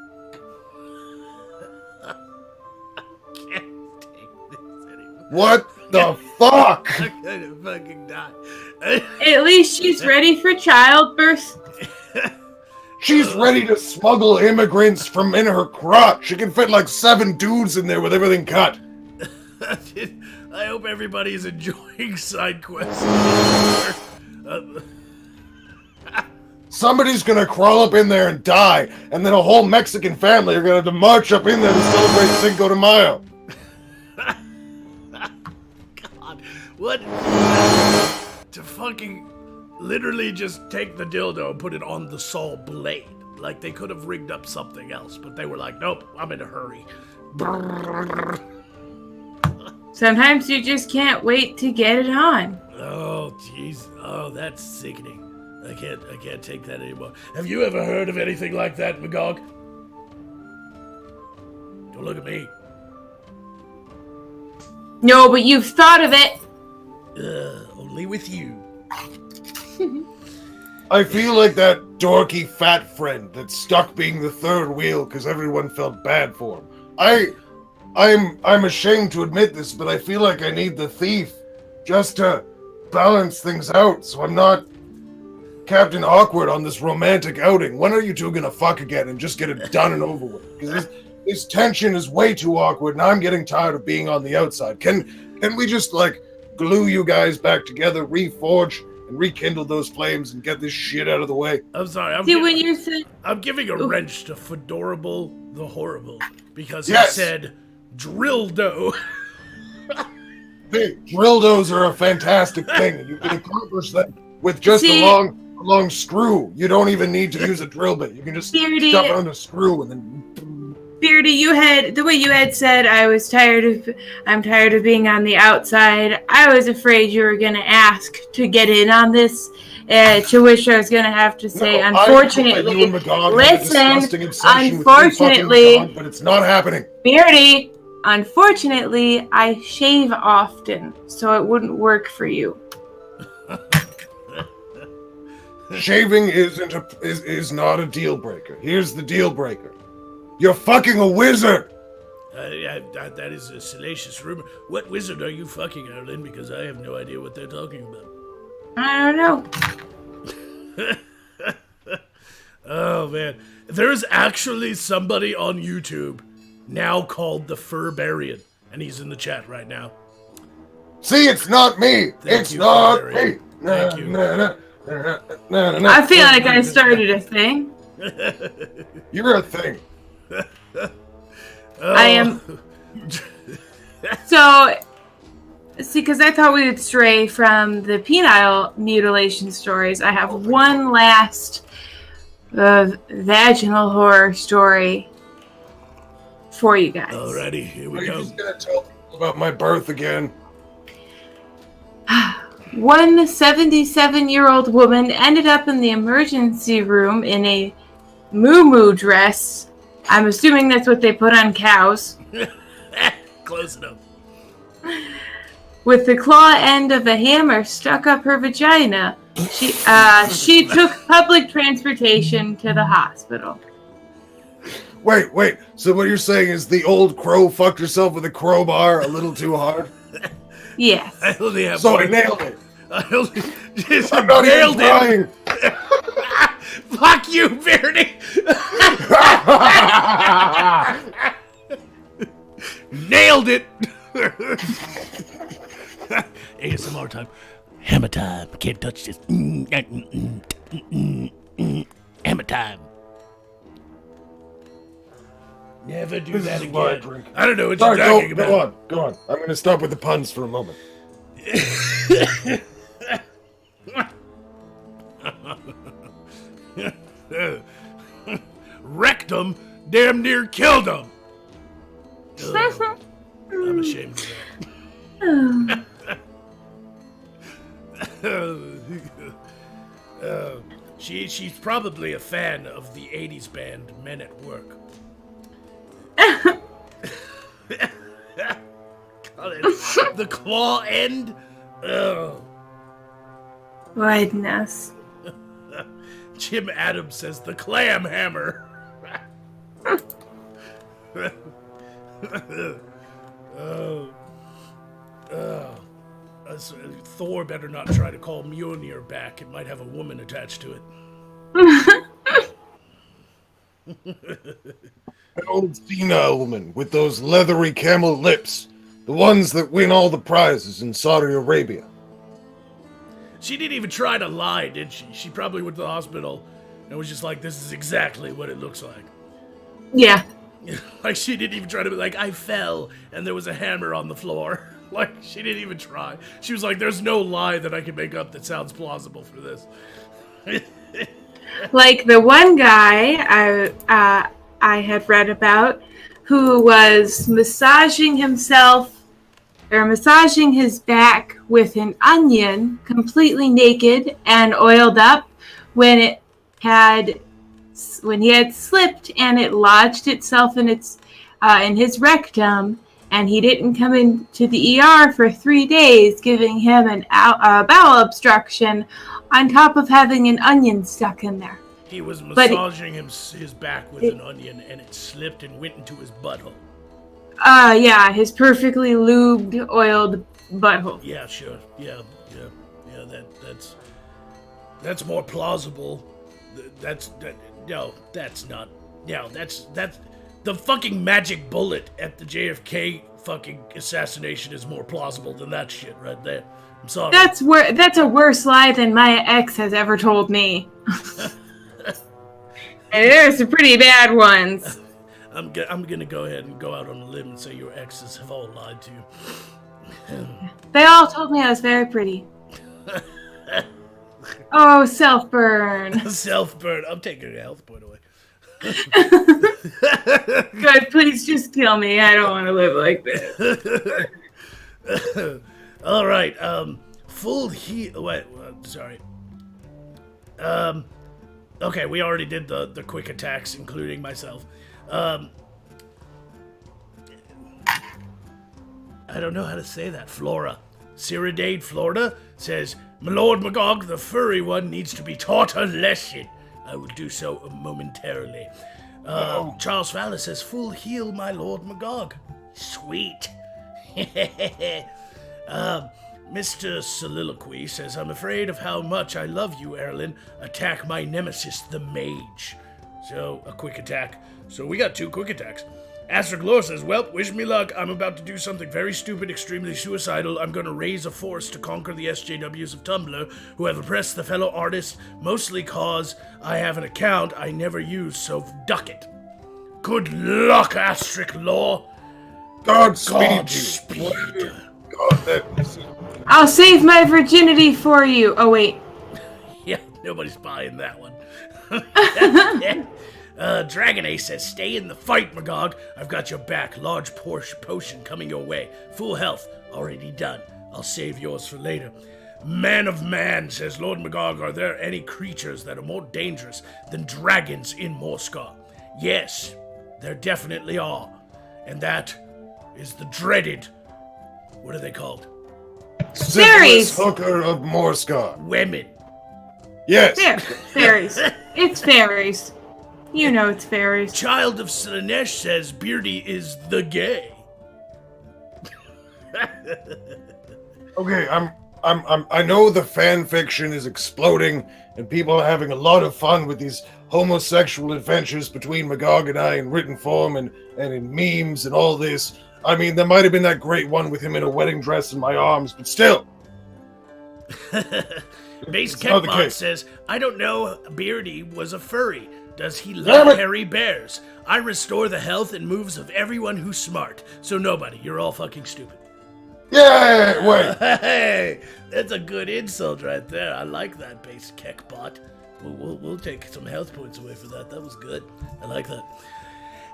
What the fuck? I'm gonna fucking die. At least she's ready for childbirth. She's ready to smuggle immigrants from in her crotch. She can fit like 7 dudes in there with everything cut. I hope everybody is enjoying side quests. Somebody's gonna crawl up in there and die, and then a whole Mexican family are gonna have to march up in there to celebrate Cinco de Mayo. God, what? To fucking literally just take the dildo and put it on the saw blade. Like they could have rigged up something else, but they were like, nope, I'm in a hurry. Sometimes you just can't wait to get it on. Oh, jeez. Oh, that's sickening. I can't take that anymore. Have you ever heard of anything like that, Magog? Don't look at me. No, but you've thought of it. Only with you. I feel like that dorky fat friend that's stuck being the third wheel because everyone felt bad for him. I'm ashamed to admit this, but I feel like I need the thief just to balance things out so I'm not Captain Awkward on this romantic outing. When are you two gonna fuck again and just get it done and over with? Because this tension is way too awkward and I'm getting tired of being on the outside. Can we just like glue you guys back together, reforge and rekindle those flames and get this shit out of the way? I'm sorry. I'm giving a wrench to Fedorable the Horrible because Yes. he said drill dough. Hey, dildos are a fantastic thing, and you can accomplish that with just a long screw. You don't even need to use a drill bit. You can just Beardy. stuff it on a screw and then. Beardy, the way you had said I'm tired of being on the outside. I was afraid you were gonna ask to get in on this. To which I was gonna have to say, No, unfortunately, you and Magog have a disgusting obsession with you unfortunately, fucking Magog, but it's not happening. Beardy, unfortunately, I shave often, so it wouldn't work for you. Shaving is not a deal breaker. Here's the deal breaker. You're fucking a wizard. That is a salacious rumor. What wizard are you fucking, Erlyn? Because I have no idea what they're talking about. I don't know. Oh man, there's actually somebody on YouTube now called the Furbarian, and he's in the chat right now. See, it's not me. Thank It's you, not Furbarian. me. Thank you. I feel like I started a thing. You're a thing. Oh. I am. So, see, because I thought we would stray from the penile mutilation stories. I have one last vaginal horror story for you guys. Alrighty, here Are we you go. just gonna tell people about my birth again? One 77-year-old woman ended up in the emergency room in a moo-moo dress. I'm assuming that's what they put on cows. Close enough. With the claw end of a hammer stuck up her vagina. She took public transportation to the hospital. Wait. So what you're saying is the old crow fucked herself with a crowbar a little too hard? Yes. I only have So I one. nailed it. I only just I'm not even nailed it. trying. Fuck you, Beardy. Nailed it. ASMR time. Hammer time. Can't touch this. Hammer time. Never do This that is why I again. drink. I don't know what Sorry, you're talking about. go on. I'm gonna stop with the puns for a moment. Wrecked him, damn near killed him. Oh, I'm ashamed of She's probably a fan of the 80s band Men at Work. God, the claw end? Ugh. Goodness. Jim Adams says the clam hammer. Thor better not try to call Mjolnir back. It might have a woman attached to it. An old senile woman with those leathery camel lips. The ones that win all the prizes in Saudi Arabia. She didn't even try to lie, did she? She probably went to the hospital and was just like, this is exactly what it looks like. Yeah. Like, she didn't even try to be like, I fell and there was a hammer on the floor. Like, she didn't even try. She was like, there's no lie that I can make up that sounds plausible for this. Like the one guy I had read about who was massaging himself or massaging his back with an onion completely naked and oiled up when he had slipped and it lodged itself in his rectum, and he didn't come into the ER for 3 days, giving him a bowel obstruction on top of having an onion stuck in there. He was massaging his back with an onion, and it slipped and went into his butthole. Yeah, his perfectly lubed, oiled butthole. Yeah, sure. Yeah. That's more plausible. That's the fucking magic bullet at the JFK fucking assassination is more plausible than that shit right there. I'm sorry. That's a worse lie than my ex has ever told me. And there's some pretty bad ones. I'm gonna go ahead and go out on a limb and say your exes have all lied to you. They all told me I was very pretty. Oh, self-burn. Self-burn. I'm taking your health point away. Good, please just kill me. I don't want to live like this. All right. Full heal. Wait. Sorry. Okay, we already did the quick attacks, including myself. I don't know how to say that. Flora. Ciridade, Florida, says, My Lord Magog, the furry one, needs to be taught a lesson. I will do so momentarily. Charles Fowler says, Full heal, my Lord Magog. Sweet. Mr. Soliloquy says, I'm afraid of how much I love you, Erlyn. Attack my nemesis, the mage. So, a quick attack. So we got 2 quick attacks. Astraglor says, well, wish me luck. I'm about to do something very stupid, extremely suicidal. I'm going to raise a force to conquer the SJWs of Tumblr, who have oppressed the fellow artists, mostly cause I have an account I never use, so duck it. Good luck, Astraglor. Godspeed. I'll save my virginity for you. Oh, wait. Yeah, nobody's buying that one. Dragon Ace says, stay in the fight, Magog. I've got your back. Large potion coming your way. Full health. Already done. I'll save yours for later. Man of Man says, Lord Magog, are there any creatures that are more dangerous than dragons in Morscar? Yes, there definitely are. And that is the dreaded... What are they called? Syphilis hooker of Morscar. Women. Yes. Fairies. It's fairies. You know it's fairies. Child of Slanesh says Beardy is the gay. Okay, I know the fan fiction is exploding and people are having a lot of fun with these homosexual adventures between Magog and I in written form and in memes and all this. I mean, there might have been that great one with him in a wedding dress in my arms, but still. Base Ketbot says, I don't know Beardy was a furry. Does he love hairy bears? I restore the health and moves of everyone who's smart. So nobody, you're all fucking stupid. Yeah, wait. Hey, that's a good insult right there. I like that, Base Ketbot. We'll take some health points away for that. That was good. I like that.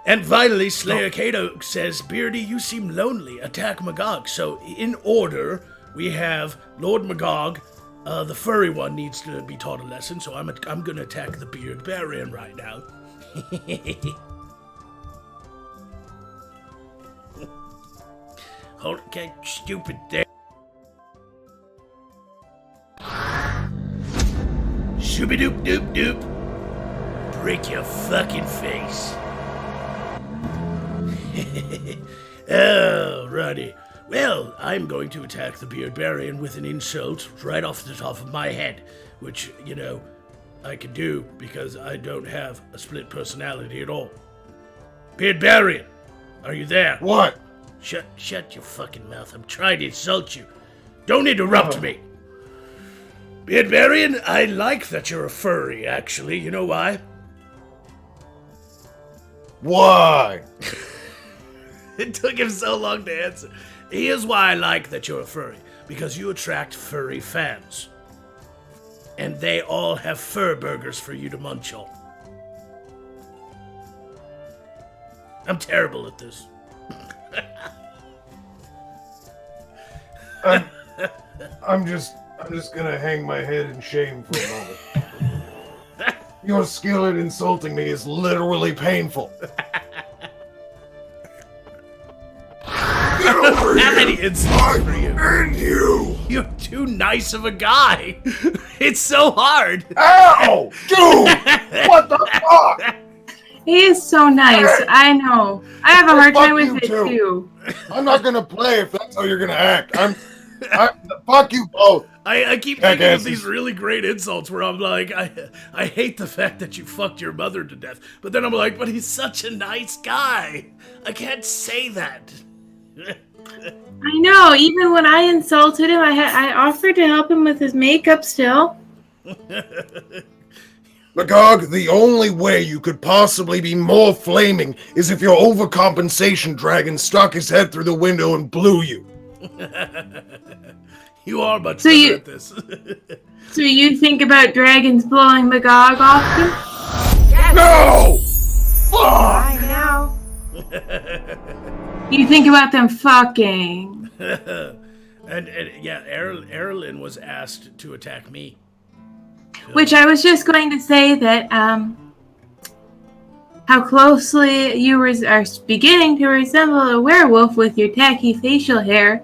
And finally, Slayer Kato says, Beardy, you seem lonely. Attack Magog. So, in order, we have Lord Magog. The furry one needs to be taught a lesson, so I'm going to attack the Beard Barian right now. Hold, okay, stupid thing. Shooby-doop doop doop. Break your fucking face. Alrighty. Well, I'm going to attack the Beard Barian with an insult right off the top of my head, which, you know, I can do because I don't have a split personality at all. Beard Barian, are you there? What? Shut your fucking mouth. I'm trying to insult you. Don't interrupt me. Beard Barian, I like that you're a furry, actually. You know why? Why? It took him so long to answer. Here's why I like that you're a furry. Because you attract furry fans. And they all have fur burgers for you to munch on. I'm terrible at this. I'm just gonna hang my head in shame for a moment. Your skill at insulting me is literally painful. Get over How here! many insults for you? And you! You're too nice of a guy. It's so hard. Ow! Dude! What the fuck? He is so nice. I know. I have a hard Fuck time with you it too. too. I'm not gonna play if that's how you're gonna act. Fuck you both. I keep thinking of Jackasses. these really great insults where I'm like, I hate the fact that you fucked your mother to death. But then I'm like, but he's such a nice guy. I can't say that. I know. Even when I insulted him, I offered to help him with his makeup still. Magog, the only way you could possibly be more flaming is if your overcompensation dragon stuck his head through the window and blew you. You are much So better you- at this. So you think about dragons blowing Magog often? No! Fuck! I know. You think about them fucking. and yeah, Erlyn was asked to attack me. Which I was just going to say that how closely you are beginning to resemble a werewolf with your tacky facial hair.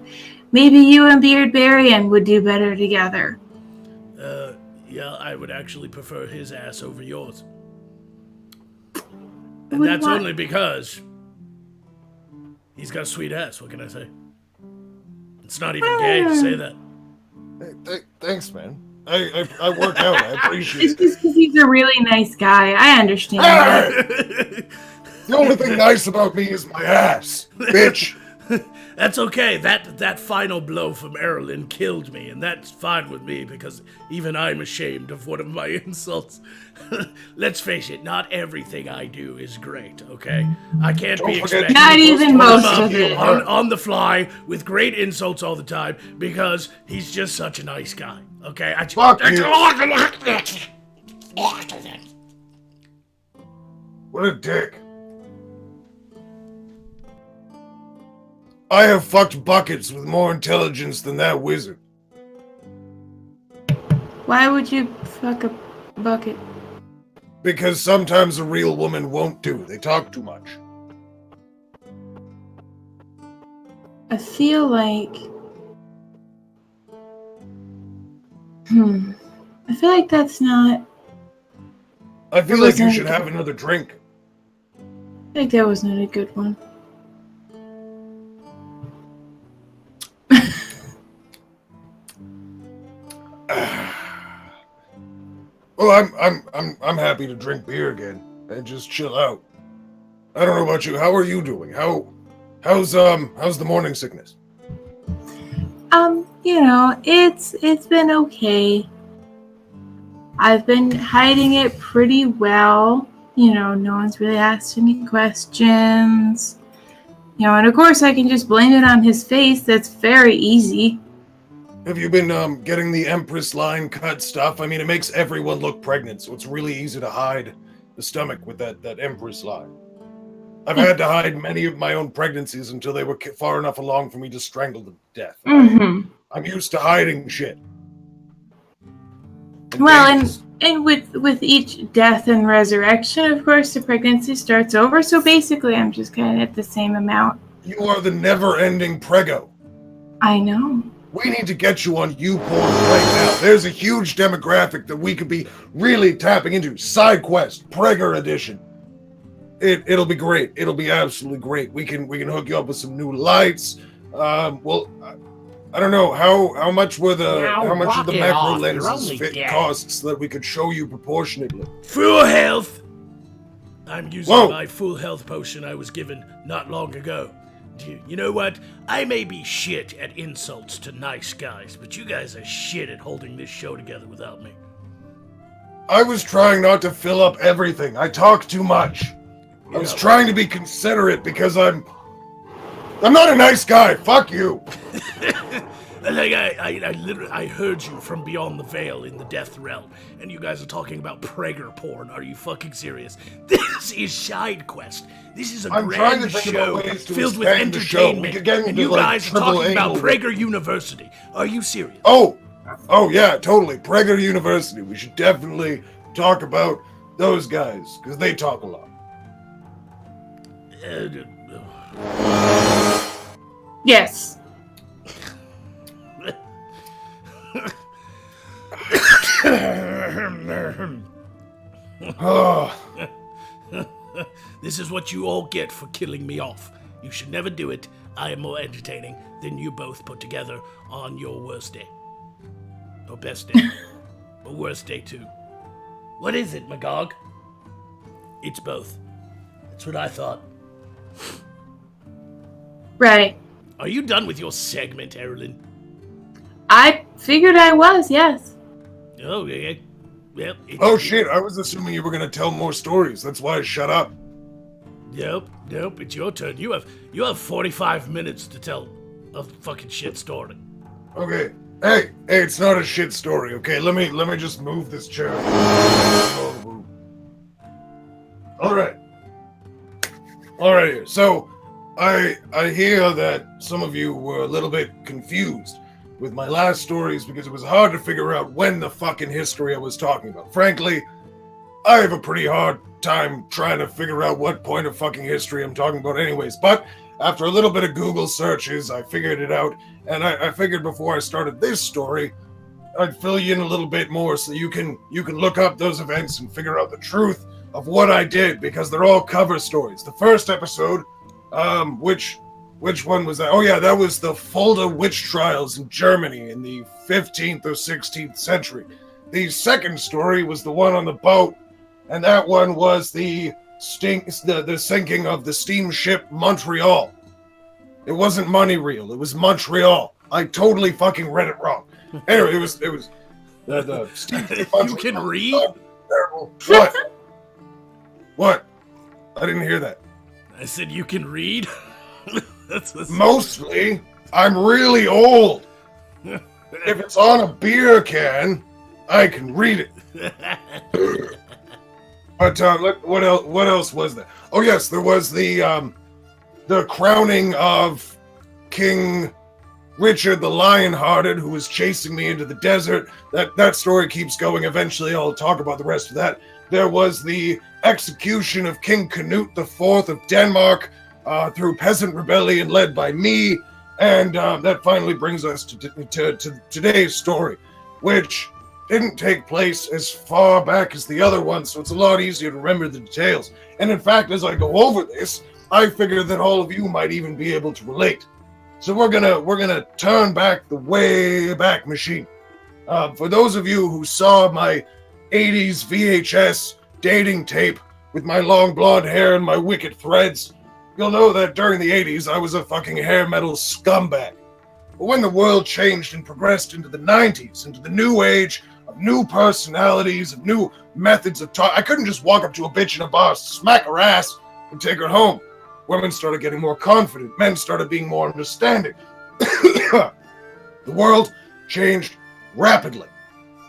Maybe you and Beard Barian would do better together. Yeah, I would actually prefer his ass over yours. And Would that's what? only because he's got a sweet ass, what can I say? It's not even gay to say that. Hey, thanks, man. I work out. I It's appreciate it. just because he's a really nice guy. I understand that. The only thing nice about me is my ass, bitch. That's okay. That final blow from Erlyn killed me, and that's fine with me because even I'm ashamed of one of my insults. Let's face it, not everything I do is great, okay? I can't be Don't forget expected Not to even put most him of up it. on the fly with great insults all the time because he's just such a nice guy, okay? Fuck you. What a dick. I have fucked buckets with more intelligence than that wizard. Why would you fuck a bucket? Because sometimes a real woman won't do. They talk too much. I feel like... I feel like that's not... I feel It like you wasn't- should have another drink. I think that was not a good one. Well, I'm happy to drink beer again and just chill out. I don't know about you. How are you doing? How's the morning sickness? You know, it's been okay. I've been hiding it pretty well. You know, no one's really asked any questions. You know, and of course I can just blame it on his face. That's very easy. Have you been getting the Empress line cut stuff? I mean, it makes everyone look pregnant, so it's really easy to hide the stomach with that Empress line. I've had to hide many of my own pregnancies until they were far enough along for me to strangle them to death. Mm-hmm. I'm used to hiding shit. Well, and with each death and resurrection, of course, the pregnancy starts over. So basically, I'm just kind of at the same amount. You are the never-ending prego. I know. We need to get you on YouPorn right now. There's a huge demographic that we could be really tapping into. Side quest, Pregger edition. It'll be great. It'll be absolutely great. We can hook you up with some new lights. Well, I don't know how much were Now how much of the walk it macro off. You're lenses only fit dead. costs that we could show you proportionately. Full health. I'm using Whoa. my full health potion I was given not long ago. You know what? I may be shit at insults to nice guys, but you guys are shit at holding this show together without me. I was trying not to fill up everything. I talk too much. I was trying to be considerate because I'm not a nice guy. Fuck you. Like I literally heard you from beyond the veil in the death realm, and you guys are talking about Prager porn. Are you fucking serious? This is Side Quest. This is a I'm trying grand to think show about ways to filled with expand the show. We entertainment, could get and into, you like, guys are triple talking about angle. Prager University. Are you serious? Oh yeah, totally. Prager University. We should definitely talk about those guys because they talk a lot. Yes. Oh, This is what you all get for killing me off. You should never do it. I am more entertaining than you both put together on your worst day. Or best day. Or worst day, too. What is it, Magog? It's both. That's what I thought. Right. Are you done with your segment, Erilyn? I figured I was, yes. Oh, yeah. Well, oh shit! I was assuming you were gonna tell more stories. That's why I shut up. Nope. It's your turn. You have 45 minutes to tell a fucking shit story. Okay. Hey, it's not a shit story. Okay, let me just move this chair. All right. So, I hear that some of you were a little bit confused with my last stories because it was hard to figure out when the fucking history I was talking about. Frankly, I have a pretty hard time trying to figure out what point of fucking history I'm talking about anyways. But after a little bit of Google searches, I figured it out. And I figured before I started this story, I'd fill you in a little bit more so you can look up those events and figure out the truth of what I did, because they're all cover stories. The first episode, which one was that? Oh yeah, that was the Fulda witch trials in Germany in the 15th or 16th century. The second story was the one on the boat, and that one was the sinking of the steamship Montreal. It wasn't Money Reel, it was Montreal. I totally fucking read it wrong. Anyway, it was the steamship You can read? Terrible. What? What? I didn't hear that. I said you can read? Mostly, I'm really old. If it's on a beer can, I can read it. But what else was there? Oh yes, there was the crowning of King Richard the Lionhearted, who was chasing me into the desert. That story keeps going. Eventually, I'll talk about the rest of that. There was the execution of King Canute IV of Denmark through peasant rebellion led by me, and that finally brings us to today's story, which didn't take place as far back as the other one, so it's a lot easier to remember the details. And in fact, as I go over this, I figure that all of you might even be able to relate. So we're gonna turn back the way back machine. For those of you who saw my 80s VHS dating tape with my long blonde hair and my wicked threads, you'll know that during the 80s I was a fucking hair metal scumbag. But when the world changed and progressed into the 90s, into the new age of new personalities, of new methods of talk, I couldn't just walk up to a bitch in a bar, smack her ass, and take her home. Women started getting more confident. Men started being more understanding. The world changed rapidly.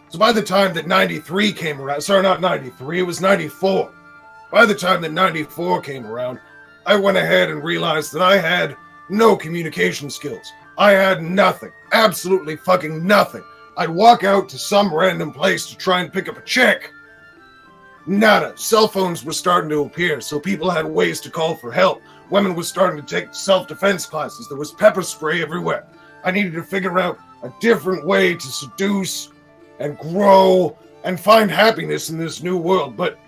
So by the time that 93 came around, sorry, not 93, it was 94. By the time that 94 came around, I went ahead and realized that I had no communication skills. I had nothing. Absolutely fucking nothing. I'd walk out to some random place to try and pick up a chick. Nada. Cell phones were starting to appear, so people had ways to call for help. Women were starting to take self-defense classes. There was pepper spray everywhere. I needed to figure out a different way to seduce and grow and find happiness in this new world, but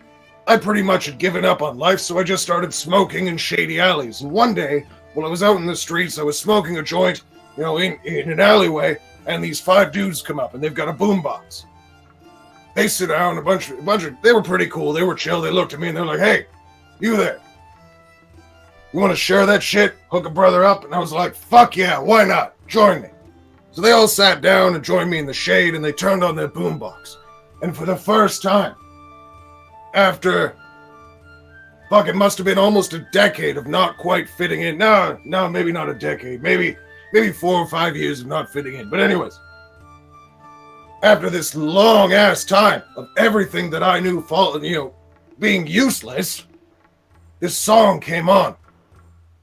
I pretty much had given up on life, so I just started smoking in shady alleys. And one day, while I was out in the streets, I was smoking a joint, in an alleyway, and these 5 dudes come up, and they've got a boombox. They sit down, they were pretty cool, they were chill, they looked at me, and they're like, hey, you there, you want to share that shit, hook a brother up? And I was like, fuck yeah, why not, join me. So they all sat down and joined me in the shade, and they turned on their boombox. And for the first time, after, it must have been almost a decade of not quite fitting in. No, maybe not a decade. Maybe 4 or 5 years of not fitting in. But anyways, after this long-ass time of everything that I knew being useless, this song came on.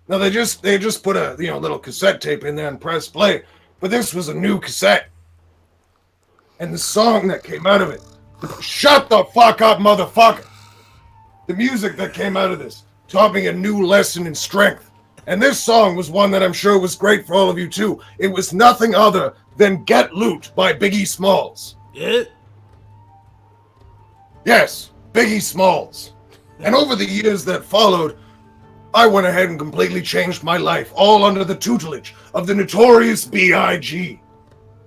Now, they just put a, little cassette tape in there and pressed play. But this was a new cassette. And the song that came out of it, shut the fuck up, motherfucker! The music that came out of this taught me a new lesson in strength. And this song was one that I'm sure was great for all of you too. It was nothing other than Get Loot by Biggie Smalls. Yeah? Yes, Biggie Smalls. And over the years that followed, I went ahead and completely changed my life, all under the tutelage of the notorious B.I.G.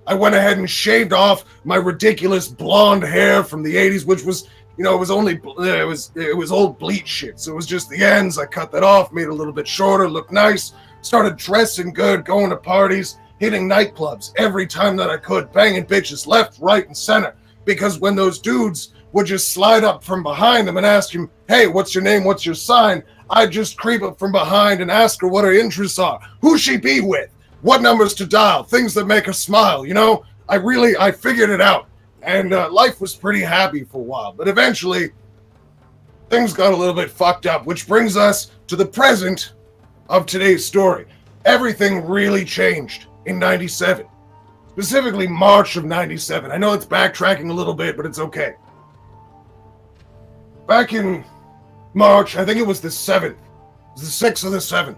I went ahead and shaved off my ridiculous blonde hair from the 80s, which was, it was old bleach shit. So it was just the ends. I cut that off, made it a little bit shorter, looked nice, started dressing good, going to parties, hitting nightclubs every time that I could, banging bitches left, right, and center. Because when those dudes would just slide up from behind them and ask him, hey, what's your name, what's your sign? I'd just creep up from behind and ask her what her interests are, who she be with, what numbers to dial, things that make her smile, I figured it out. And life was pretty happy for a while. But eventually, things got a little bit fucked up, which brings us to the present of today's story. Everything really changed in 97. Specifically March of 97. I know it's backtracking a little bit, but it's okay. Back in March, I think it was the 7th. It was the 6th or the 7th.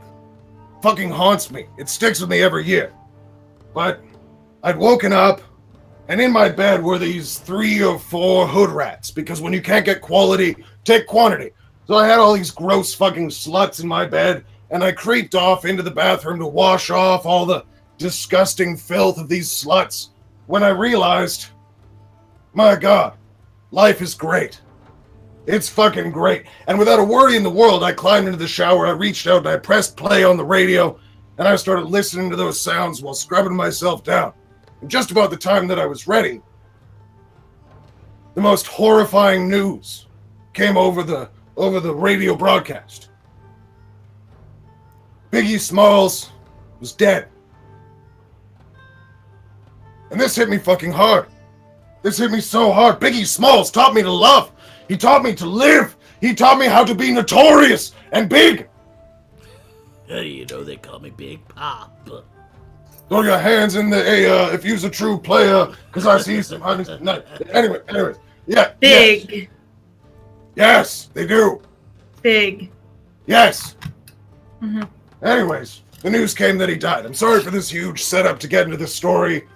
Fucking haunts me. It sticks with me every year. But I'd woken up, and in my bed were these 3 or 4 hood rats, because when you can't get quality, take quantity. So I had all these gross fucking sluts in my bed, and I creeped off into the bathroom to wash off all the disgusting filth of these sluts, when I realized, my God, life is great. It's fucking great. And without a worry in the world, I climbed into the shower, I reached out, and I pressed play on the radio, and I started listening to those sounds while scrubbing myself down. And just about the time that I was ready, the most horrifying news came over the radio broadcast. Biggie Smalls was dead. And this hit me fucking hard. This hit me so hard. Biggie Smalls taught me to love. He taught me to live. He taught me how to be notorious and big. They call me Big Pop. Throw your hands in the air if you's a true player, because I see some honey. No. Anyways. Yeah. Big. Yes, they do. Big. Yes. Mm-hmm. Anyways, the news came that he died. I'm sorry for this huge setup to get into the story.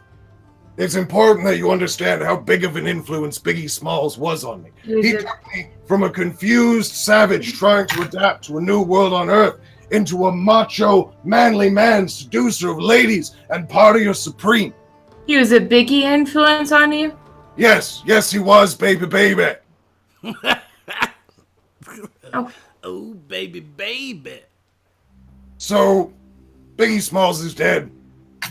It's important that you understand how big of an influence Biggie Smalls was on me. He took me from a confused savage trying to adapt to a new world on Earth into a macho, manly man, seducer of ladies and partier supreme. He was a Biggie influence on you? Yes, he was, baby. Oh, baby. So, Biggie Smalls is dead.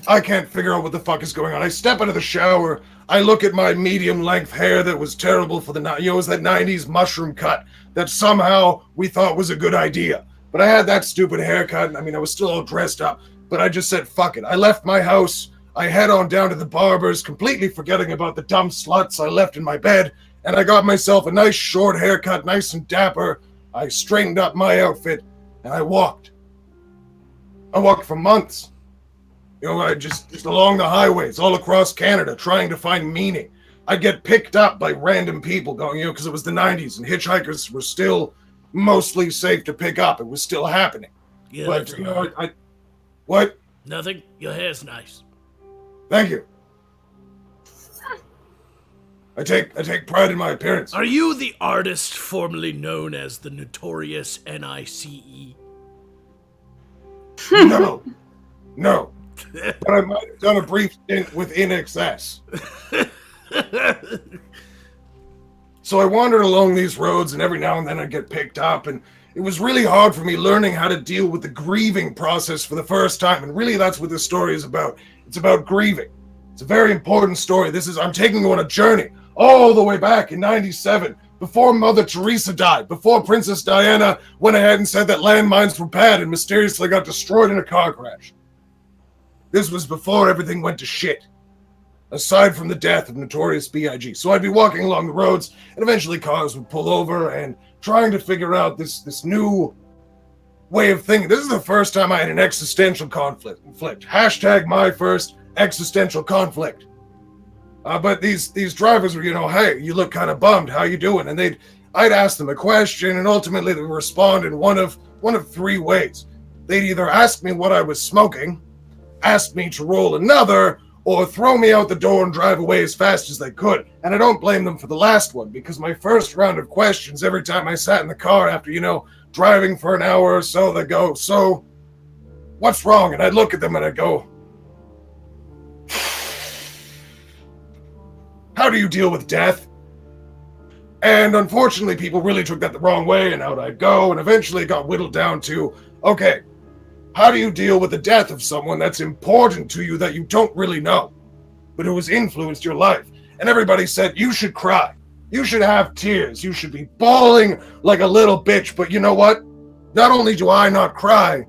I can't figure out what the fuck is going on. I step out of the shower. I look at my medium-length hair that was terrible for it was that 90s mushroom cut that somehow we thought was a good idea. But I had that stupid haircut. I was still all dressed up. But I just said, fuck it. I left my house. I head on down to the barber's, completely forgetting about the dumb sluts I left in my bed. And I got myself a nice short haircut, nice and dapper. I straightened up my outfit. and I walked. I walked for months. You know, I just along the highways all across Canada trying to find meaning. I'd get picked up by random people going, you know, because it was the 90s and hitchhikers were still mostly safe to pick up. It was still happening. Yeah, But, that's you know, right. what? Nothing. Your hair's nice. Thank you. I take pride in my appearance. Are you the artist formerly known as the Notorious NICE? No. No. But I might have done a brief stint with InXS. So I wandered along these roads, and every now and then I'd get picked up, and it was really hard for me learning how to deal with the grieving process for the first time. And really, that's what this story is about. It's about grieving. It's a very important story. I'm taking you on a journey all the way back in 97, before Mother Teresa died, before Princess Diana went ahead and said that landmines were bad and mysteriously got destroyed in a car crash. This was before everything went to shit, aside from the death of Notorious B.I.G. So I'd be walking along the roads, and eventually cars would pull over, and trying to figure out this new way of thinking. This is the first time I had an existential conflict. Hashtag my first existential conflict. But these drivers were, you know, hey, you look kind of bummed. How you doing? And I'd ask them a question, and ultimately they would respond in one of three ways. They'd either ask me what I was smoking, ask me to roll another, or throw me out the door and drive away as fast as they could. And I don't blame them for the last one, because my first round of questions, every time I sat in the car after, you know, driving for an hour or so, they'd go, so, what's wrong? And I'd look at them and I'd go, how do you deal with death? And unfortunately, people really took that the wrong way, and out I'd go, and eventually it got whittled down to, okay, how do you deal with the death of someone that's important to you that you don't really know, but who has influenced your life? And everybody said, you should cry. You should have tears. You should be bawling like a little bitch. But you know what? Not only do I not cry,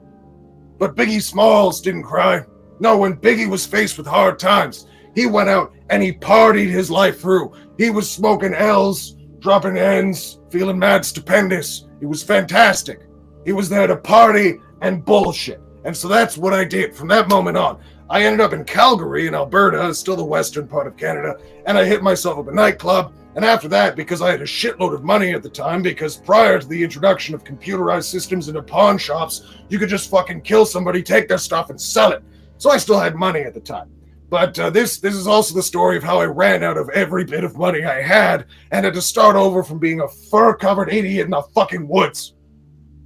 but Biggie Smalls didn't cry. No, when Biggie was faced with hard times, he went out and he partied his life through. He was smoking L's, dropping N's, feeling mad stupendous. It was fantastic. He was there to party and bullshit. And so that's what I did from that moment on. I ended up in Calgary in Alberta, still the western part of Canada, and I hit myself up a nightclub. And after that, because I had a shitload of money at the time, because prior to the introduction of computerized systems into pawn shops, you could just fucking kill somebody, take their stuff, and sell it. So I still had money at the time. But this is also the story of how I ran out of every bit of money I had and had to start over from being a fur-covered idiot in the fucking woods.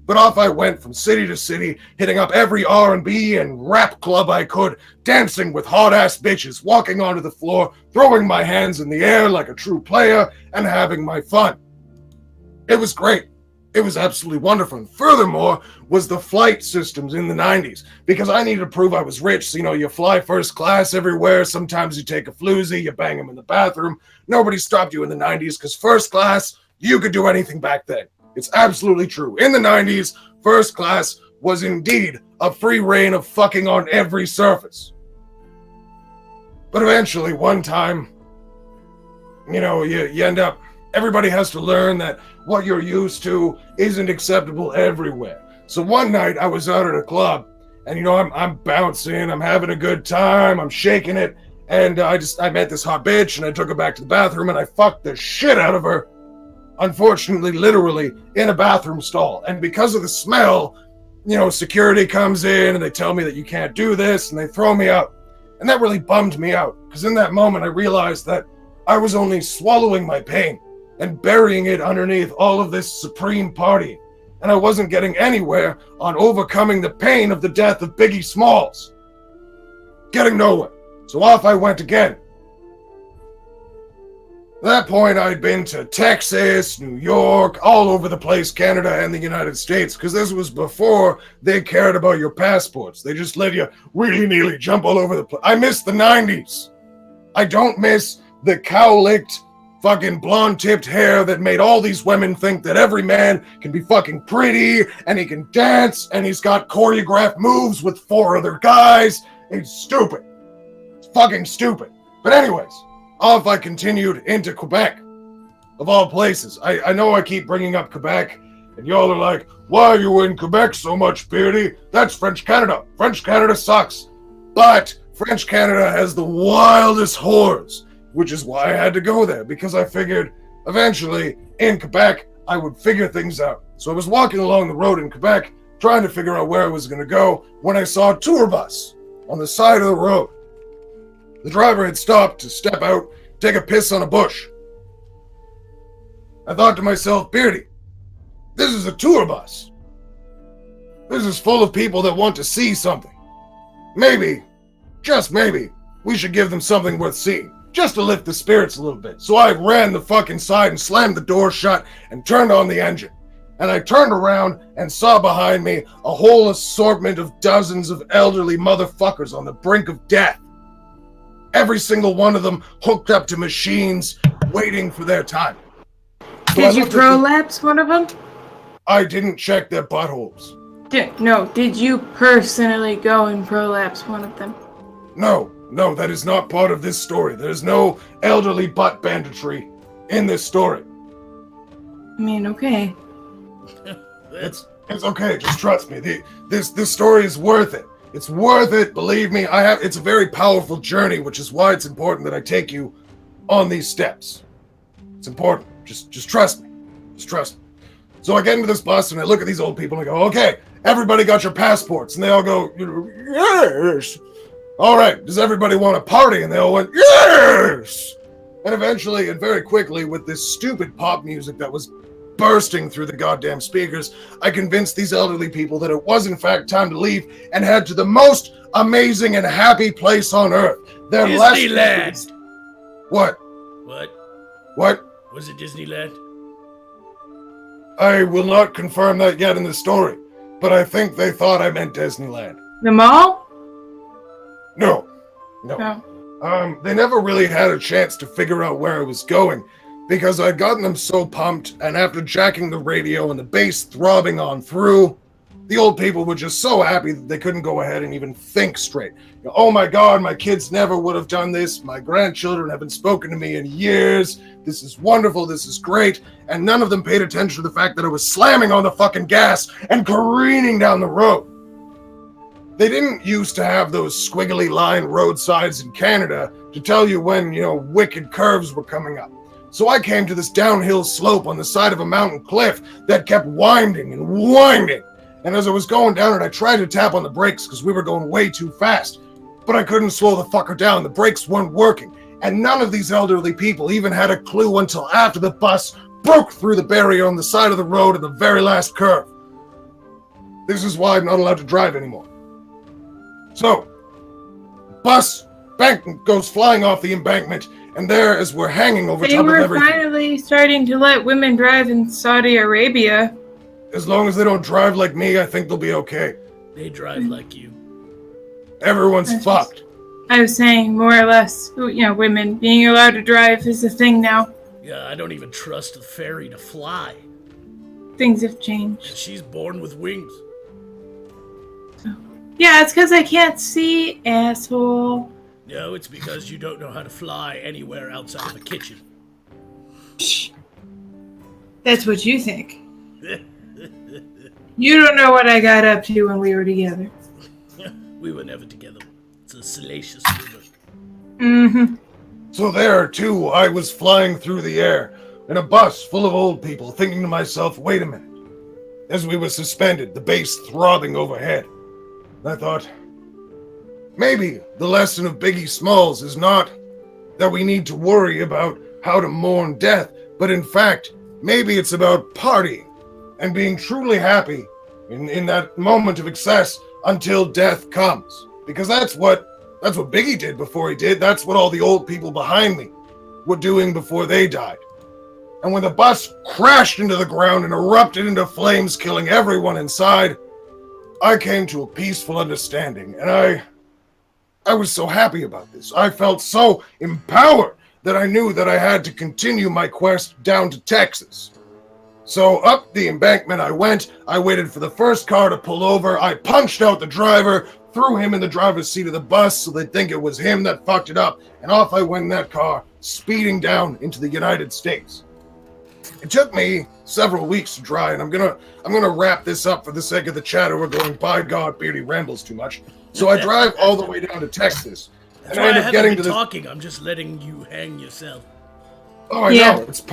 But off I went from city to city, hitting up every R&B and rap club I could, dancing with hot-ass bitches, walking onto the floor, throwing my hands in the air like a true player, and having my fun. It was great. It was absolutely wonderful. And furthermore, was the flight systems in the 90s, because I needed to prove I was rich. So, you know, you fly first class everywhere. Sometimes you take a floozy, you bang them in the bathroom. Nobody stopped you in the 90s, because first class, you could do anything back then. It's absolutely true. In the 90s, first class was indeed a free reign of fucking on every surface. But eventually, one time, you know, you end up, everybody has to learn that what you're used to isn't acceptable everywhere. So one night I was out at a club, and you know, I'm bouncing, I'm having a good time, I'm shaking it, and I met this hot bitch, and I took her back to the bathroom, and I fucked the shit out of her. Unfortunately, literally, in a bathroom stall. And because of the smell, you know, security comes in and they tell me that you can't do this and they throw me out. And that really bummed me out, because in that moment I realized that I was only swallowing my pain and burying it underneath all of this supreme party. And I wasn't getting anywhere on overcoming the pain of the death of Biggie Smalls. Getting nowhere. So off I went again. At that point, I'd been to Texas, New York, all over the place, Canada and the United States, because this was before they cared about your passports. They just let you willy-nilly jump all over the place. I miss the 90s. I don't miss the cow-licked, fucking blonde-tipped hair that made all these women think that every man can be fucking pretty, and he can dance, and he's got choreographed moves with 4 other guys. It's stupid. It's fucking stupid. But anyways, off I continued into Quebec, of all places. I know I keep bringing up Quebec, And y'all are like, why are you in Quebec so much, Beardy? That's French Canada. French Canada sucks. But French Canada has the wildest whores, which is why I had to go there, because I figured eventually in Quebec I would figure things out. So I was walking along the road in Quebec, trying to figure out where I was going to go, when I saw a tour bus on the side of the road. The driver had stopped to step out, take a piss on a bush. I thought to myself, Beardy, this is a tour bus. This is full of people that want to see something. Maybe, just maybe, we should give them something worth seeing, just to lift the spirits a little bit. So I ran the fucking side and slammed the door shut and turned on the engine. And I turned around and saw behind me a whole assortment of dozens of elderly motherfuckers on the brink of death. Every single one of them hooked up to machines, waiting for their time. So Did you prolapse one of them? I didn't check their buttholes. Did you personally go and prolapse one of them? No, that is not part of this story. There's no elderly butt banditry in this story. I mean, okay. It's okay, just trust me. This story is worth it. It's worth it, believe me. It's a very powerful journey, which is why it's important that I take you on these steps. It's important. Just trust me. Just trust me. So I get into this bus and I look at these old people and I go, okay, everybody got your passports? And they all go, yes. All right, does everybody want to party? And they all went, yes. And eventually and very quickly, with this stupid pop music that was bursting through the goddamn speakers, I convinced these elderly people that it was in fact time to leave and head to the most amazing and happy place on earth. Their Disneyland. What? What? Was it Disneyland? I will not confirm that yet in the story, but I think they thought I meant Disneyland. The mall? No. Oh. They never really had a chance to figure out where I was going, because I'd gotten them so pumped, and after jacking the radio and the bass throbbing on through, the old people were just so happy that they couldn't go ahead and even think straight. Oh my God, my kids never would have done this. My grandchildren haven't spoken to me in years. This is wonderful. This is great. And none of them paid attention to the fact that I was slamming on the fucking gas and careening down the road. They didn't used to have those squiggly line roadsides in Canada to tell you when, wicked curves were coming up. So I came to this downhill slope on the side of a mountain cliff that kept winding and winding. And as I was going down it, I tried to tap on the brakes because we were going way too fast. But I couldn't slow the fucker down. The brakes weren't working. And none of these elderly people even had a clue until after the bus broke through the barrier on the side of the road at the very last curve. This is why I'm not allowed to drive anymore. So, bus goes flying off the embankment, and there, as we're hanging over top of everything... They were finally starting to let women drive in Saudi Arabia. As long as they don't drive like me, I think they'll be okay. They drive like you. Everyone's fucked. I was saying, more or less, women being allowed to drive is a thing now. Yeah, I don't even trust the fairy to fly. Things have changed. She's born with wings. Yeah, it's because I can't see, asshole. No, it's because you don't know how to fly anywhere outside of the kitchen. That's what you think. You don't know what I got up to when we were together. We were never together. It's a salacious rumor. Mm-hmm. So there, too, I was flying through the air in a bus full of old people, thinking to myself, wait a minute. As we were suspended, the bass throbbing overhead. I thought, maybe the lesson of Biggie Smalls is not that we need to worry about how to mourn death, but in fact, maybe it's about partying and being truly happy in that moment of excess until death comes. Because that's what Biggie did before he did. That's what all the old people behind me were doing before they died. And when the bus crashed into the ground and erupted into flames, killing everyone inside, I came to a peaceful understanding, and I was so happy about this. I felt so empowered that I knew that I had to continue my quest down to Texas. So up the embankment I went. I waited for the first car to pull over. I punched out the driver, threw him in the driver's seat of the bus so they'd think it was him that fucked it up, and off I went in that car, speeding down into the United States. It took me several weeks to dry, and I'm gonna wrap this up for the sake of the chatter. We're going, by God, Beardy rambles too much. So I drive all the way down to Texas, That's and why I I end up haven't getting been to this. talking. I'm just letting you hang yourself. Oh, I Yeah. know. It's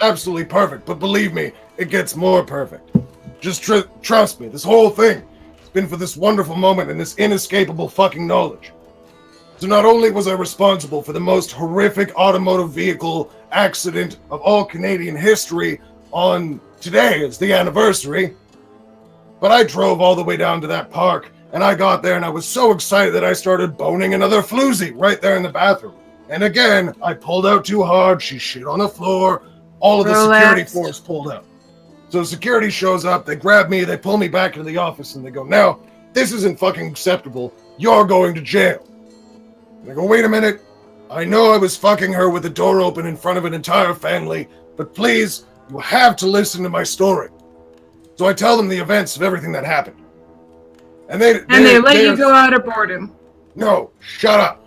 absolutely perfect. But believe me, it gets more perfect. Just trust me. This whole thing has been for this wonderful moment and this inescapable fucking knowledge. So not only was I responsible for the most horrific automotive vehicle accident of all Canadian history on today as the anniversary, but I drove all the way down to that park, and I got there and I was so excited that I started boning another floozy right there in the bathroom. And again, I pulled out too hard, she shit on the floor, all of the security Relaxed. force pulled out. So security shows up, they grab me, they pull me back into the office, and they go, "Now, this isn't fucking acceptable, you're going to jail." And I go, "Wait a minute, I know I was fucking her with the door open in front of an entire family, but please, you have to listen to my story." So I tell them the events of everything that happened. And they let you go out of boredom. No, shut up.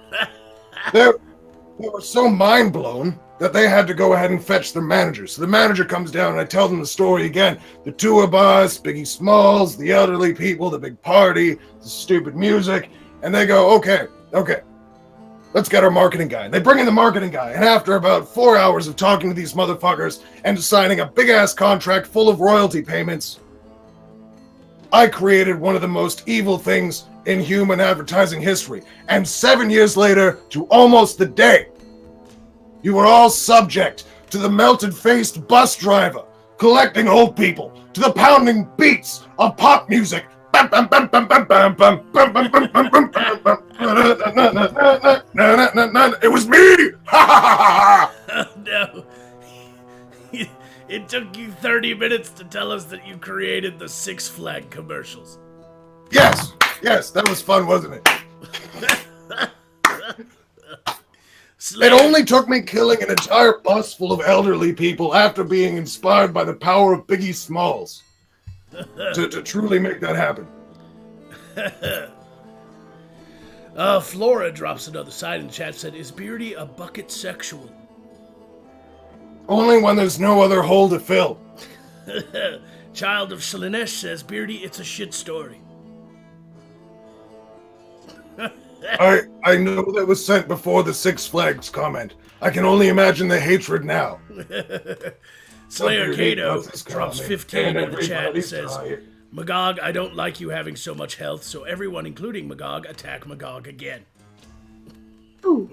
they were so mind blown that they had to go ahead and fetch their manager. So the manager comes down and I tell them the story again. The tour bus, Biggie Smalls, the elderly people, the big party, the stupid music. And they go, okay, let's get our marketing guy. They bring in the marketing guy. And after about 4 hours of talking to these motherfuckers and signing a big ass contract full of royalty payments, I created one of the most evil things in human advertising history. And 7 years later, to almost the day, you were all subject to the melted-faced bus driver collecting old people, to the pounding beats of pop music. It was me! Oh, no. It took you 30 minutes to tell us that you created the Six Flag commercials. Yes, that was fun, wasn't it? It only took me killing an entire bus full of elderly people after being inspired by the power of Biggie Smalls to truly make that happen. Flora drops another side in chat, said, "Is Beardy a bucket sexual?" Only when there's no other hole to fill. Child of Shalinesh says, "Beardy, it's a shit story." I know that was sent before the Six Flags comment. I can only imagine the hatred now. Slayer Beardy, Kato what's this drops comment? 15 in the chat and everybody's says, tired. "Magog, I don't like you having so much health, so everyone, including Magog, attack Magog again." Ooh.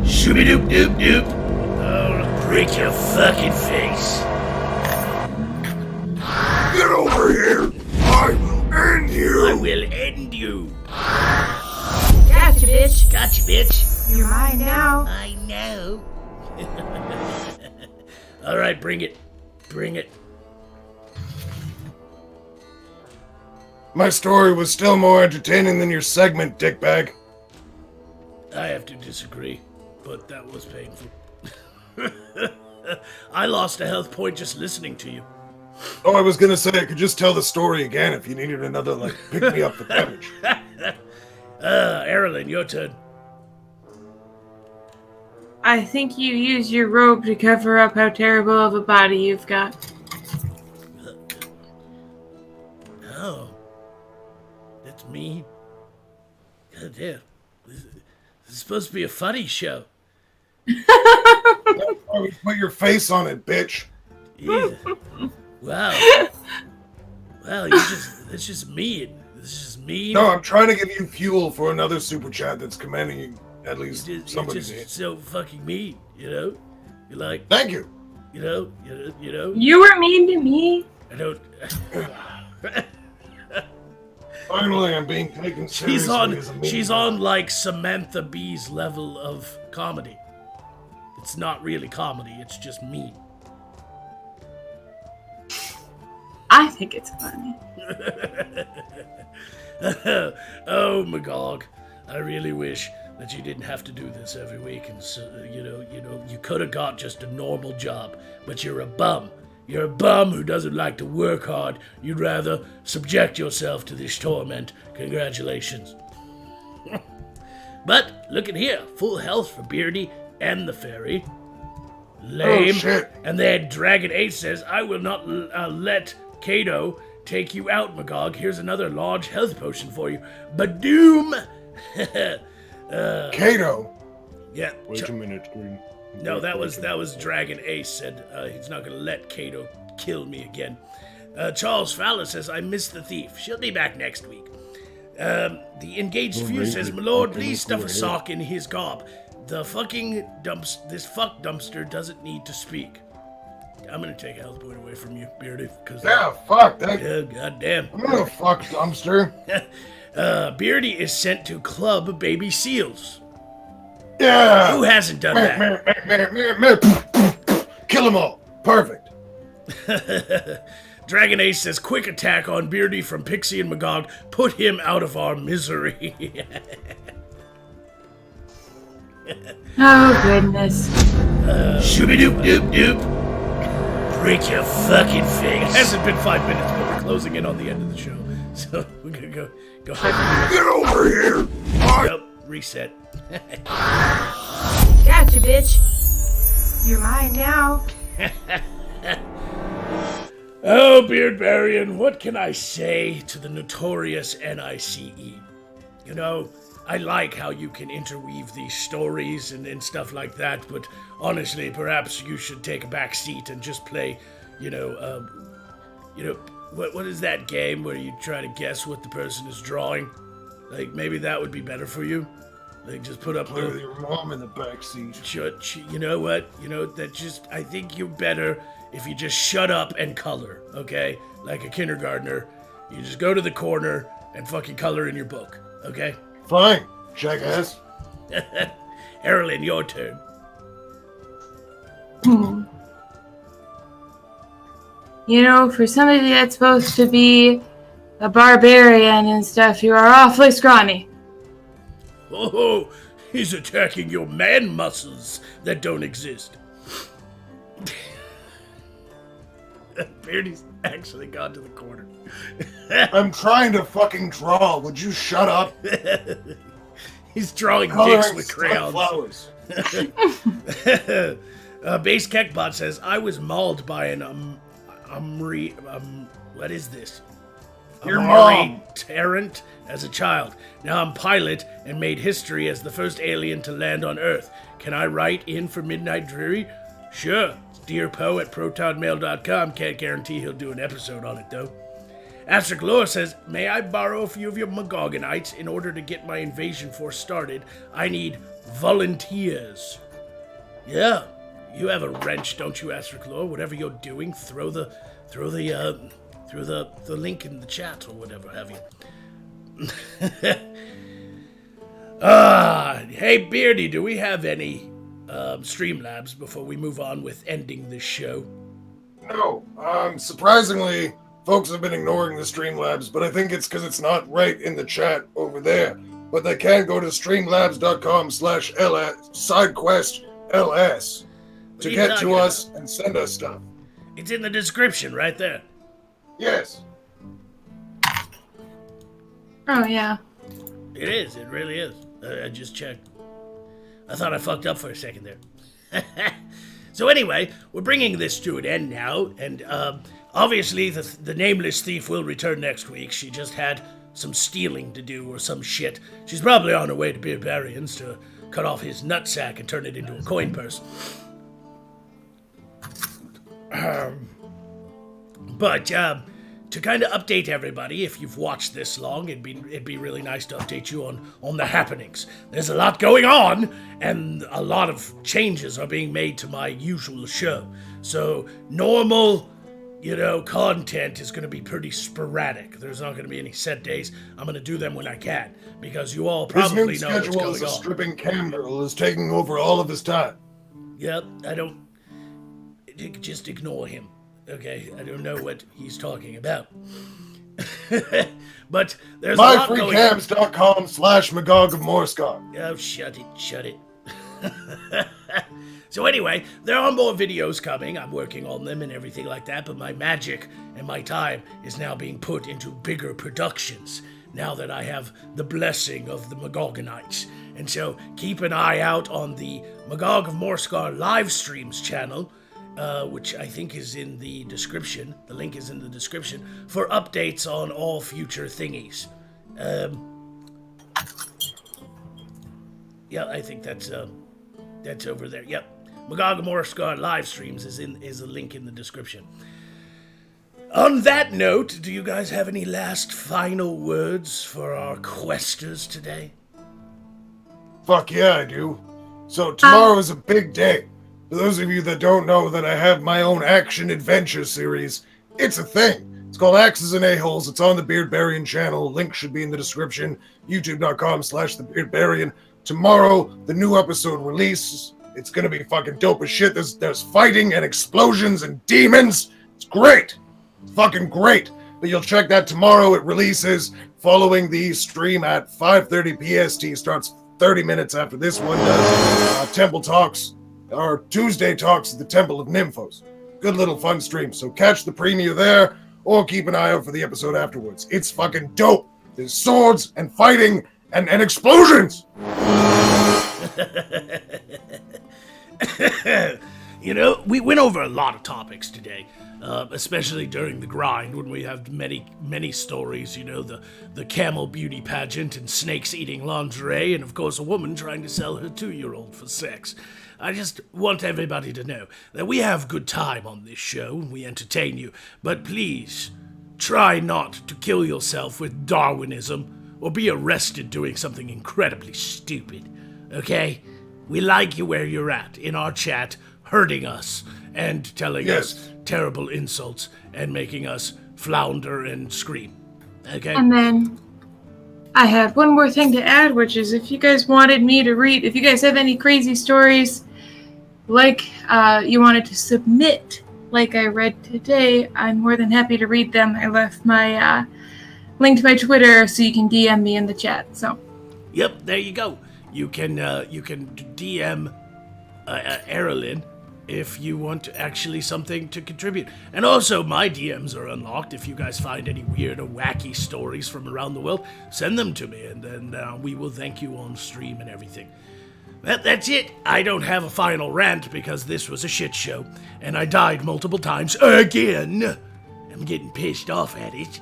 Shooby-doop doop doop. I'll break your fucking face. Get over here! I will end you! I will end you. Gotcha, bitch. Gotcha, bitch. You're mine now. I know. All right, bring it. Bring it. My story was still more entertaining than your segment, dickbag. I have to disagree, but that was painful. I lost a health point just listening to you. Oh, I was gonna say I could just tell the story again if you needed another, like, pick me up for damage. Erilyn, your turn. I think you use your robe to cover up how terrible of a body you've got. Oh. That's mean. God damn. This is supposed to be a funny show. I would put your face on it, bitch. Yeah. Wow. Wow, that's just mean. This is just mean. No, I'm trying to give you fuel for another super chat that's commanding at least You're somebody's just name. so fucking mean, you know? You're like, Thank you. you know? You were mean to me. I don't... Finally, I'm being taken seriously as a meme. She's on like Samantha Bee's level of comedy. It's not really comedy, it's just mean. I think it's funny. Oh, Magog, I really wish that you didn't have to do this every week, and so, you could have got just a normal job, but you're a bum. You're a bum who doesn't like to work hard. You'd rather subject yourself to this torment. Congratulations. But look at here, full health for Beardy and the fairy. Lame. Oh, shit. And then Dragon Ace says, I will not let Kato take you out, Magog. Here's another large health potion for you. Badoom! Kato. Yeah. Wait a minute, Green. No, that was Dragon Ace said he's not gonna let Kato kill me again. Charles Fowler says, I miss the thief. She'll be back next week. The Engaged Few says, my lord, please stuff a sock in his gob. The fucking this fuck dumpster doesn't need to speak. I'm gonna take a health point away from you, Beardy, because Yeah, fuck that. yeah, goddamn. I'm gonna fuck dumpster. Beardy is sent to Club Baby Seals. Yeah. Who hasn't done that? Kill them all. Perfect. Dragon Ace says, quick attack on Beardy from Pixie and Magog. Put him out of our misery. Oh, goodness. Shooby-doop-doop-doop. Break your fucking face. It hasn't been 5 minutes, but we're closing in on the end of the show. So we're gonna go hyper. Get over here. Yep, reset. Gotcha, bitch. You're mine now. Oh, Beardbarian, what can I say to the notorious NICE? You know, I like how you can interweave these stories and stuff like that, but honestly, perhaps you should take a back seat and just play, what is that game where you try to guess what the person is drawing? Like, maybe that would be better for you. Like, just put up Play with your mom in the backseat. You know what? I think you're better if you just shut up and color, okay? Like a kindergartner. You just go to the corner and fucking color in your book, okay? Fine, jackass. Erilyn, your turn. You know, for somebody that's supposed to be a barbarian and stuff, you are awfully scrawny. Oh, he's attacking your man muscles that don't exist. Beardy's actually gone to the corner. I'm trying to fucking draw. Would you shut up? He's drawing Coloring dicks with crayons. flowers. Base Kekbot says, I was mauled by an what is this? Your Amari mom. Tarrant as a child. Now I'm pilot and made history as the first alien to land on Earth. Can I write in for Midnight Dreary? Sure. Dear Poe at protonmail.com. Can't guarantee he'll do an episode on it, though. Asterisk Lore says, may I borrow a few of your Magogonites? In order to get my invasion force started, I need volunteers. Yeah, you have a wrench, don't you, Asterisk Lore? Whatever you're doing, throw the link in the chat or whatever have you. Hey Beardy, do we have any Streamlabs before we move on with ending this show? No, surprisingly, folks have been ignoring the Streamlabs, but I think it's because it's not right in the chat over there. But they can go to streamlabs.com/sidequestls to you get talking to us and send us stuff. It's in the description right there. Yes. Oh, yeah. It is, it really is. I just checked. I thought I fucked up for a second there. So anyway, we're bringing this to an end now, and obviously the nameless thief will return next week. She just had some stealing to do or some shit. She's probably on her way to Beardbarian's to cut off his nutsack and turn it into a coin purse. But to kind of update everybody, if you've watched this long, it'd be really nice to update you on the happenings. There's a lot going on, and a lot of changes are being made to my usual show. So normal, content is going to be pretty sporadic. There's not going to be any set days. I'm going to do them when I can, because you all His probably new know what's schedule going as a on. stripping cam girl is taking over all of his time. Yep, just ignore him. Okay, I don't know what he's talking about. But there's a lot going on. MyFreeCams.com/Magog of Morscott. Oh, shut it. So anyway, there are more videos coming. I'm working on them and everything like that, but my magic and my time is now being put into bigger productions now that I have the blessing of the Magogonites. And so keep an eye out on the Magog of Morscar live streams channel, which I think is in the description. The link is in the description for updates on all future thingies. Yeah, I think that's over there. Yep. Magog of Morscar live streams is a link in the description. On that note, do you guys have any last final words for our questers today? Fuck yeah, I do. So tomorrow is a big day. For those of you that don't know that I have my own action adventure series, it's a thing. It's called Axes and A-Holes. It's on the Beardbarian channel. Link should be in the description. YouTube.com/TheBeardbarian. Tomorrow, the new episode releases. It's gonna be fucking dope as shit. There's fighting and explosions and demons. It's great. It's fucking great. But you'll check that tomorrow. It releases following the stream at 5:30 PST. Starts 30 minutes after this one does. Temple Talks, or Tuesday Talks at the Temple of Nymphos. Good little fun stream. So catch the premiere there, or keep an eye out for the episode afterwards. It's fucking dope. There's swords and fighting and explosions. You know, we went over a lot of topics today, especially during the grind when we have many stories. You know, the camel beauty pageant and snakes eating lingerie, and of course a woman trying to sell her 2-year-old for sex. I just want everybody to know that we have good time on this show. We entertain you, but please try not to kill yourself with Darwinism or be arrested doing something incredibly stupid. Okay? We like you where you're at, in our chat, hurting us and telling us terrible insults and making us flounder and scream. Okay? And then I had one more thing to add, which is if you guys wanted me to read, if you guys have any crazy stories like you wanted to submit, like I read today, I'm more than happy to read them. I left my link to my Twitter so you can DM me in the chat. So. Yep, there you go. You can DM Erilyn if you want actually something to contribute. And also, my DMs are unlocked. If you guys find any weird or wacky stories from around the world, send them to me, and then we will thank you on stream and everything. That's it. I don't have a final rant because this was a shit show, and I died multiple times again. I'm getting pissed off at it.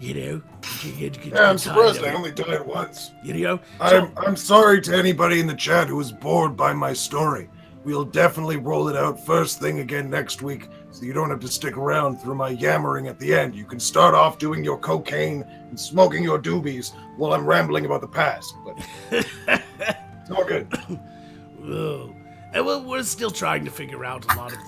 You know? Yeah, I'm surprised I only died once. You know? I'm sorry to anybody in the chat who was bored by my story. We'll definitely roll it out first thing again next week, so you don't have to stick around through my yammering at the end. You can start off doing your cocaine and smoking your doobies while I'm rambling about the past, but it's all good. Whoa. And we're still trying to figure out a lot of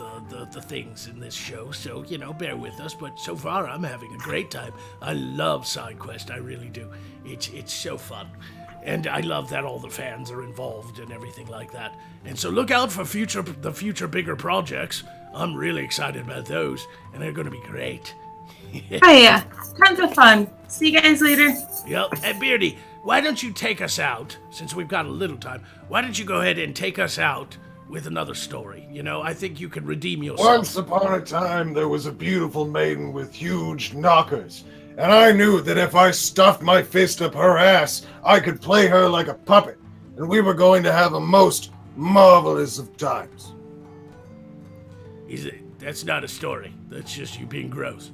the things in this show, so, you know, bear with us. But so far, I'm having a great time. I love SideQuest, I really do. It's so fun. And I love that all the fans are involved and everything like that. And so look out for the future bigger projects. I'm really excited about those, and they're going to be great. Oh yeah, tons of fun. See you guys later. Yep. Hey, Beardy, why don't you take us out, since we've got a little time, why don't you go ahead and take us out with another story? You know, I think you can redeem yourself. Once upon a time, there was a beautiful maiden with huge knockers, and I knew that if I stuffed my fist up her ass, I could play her like a puppet, and we were going to have a most marvelous of times. That's not a story. That's just you being gross.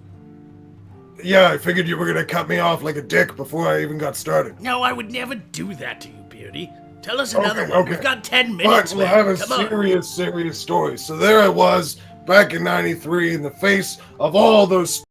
Yeah, I figured you were going to cut me off like a dick before I even got started. No, I would never do that to you, Beardy. Tell us another one. Okay. We've got 10 minutes, But we'll man. have a Come on. serious story. So there I was, back in '93, in the face of all those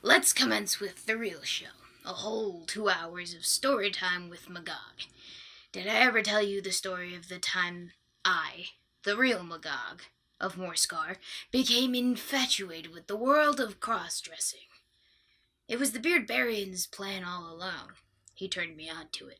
let's commence with the real show. A whole 2 hours of story time with Magog. Did I ever tell you the story of the time I, the real Magog of Morscar, became infatuated with the world of cross-dressing? It was the Beardbarian's plan all along. He turned me on to it.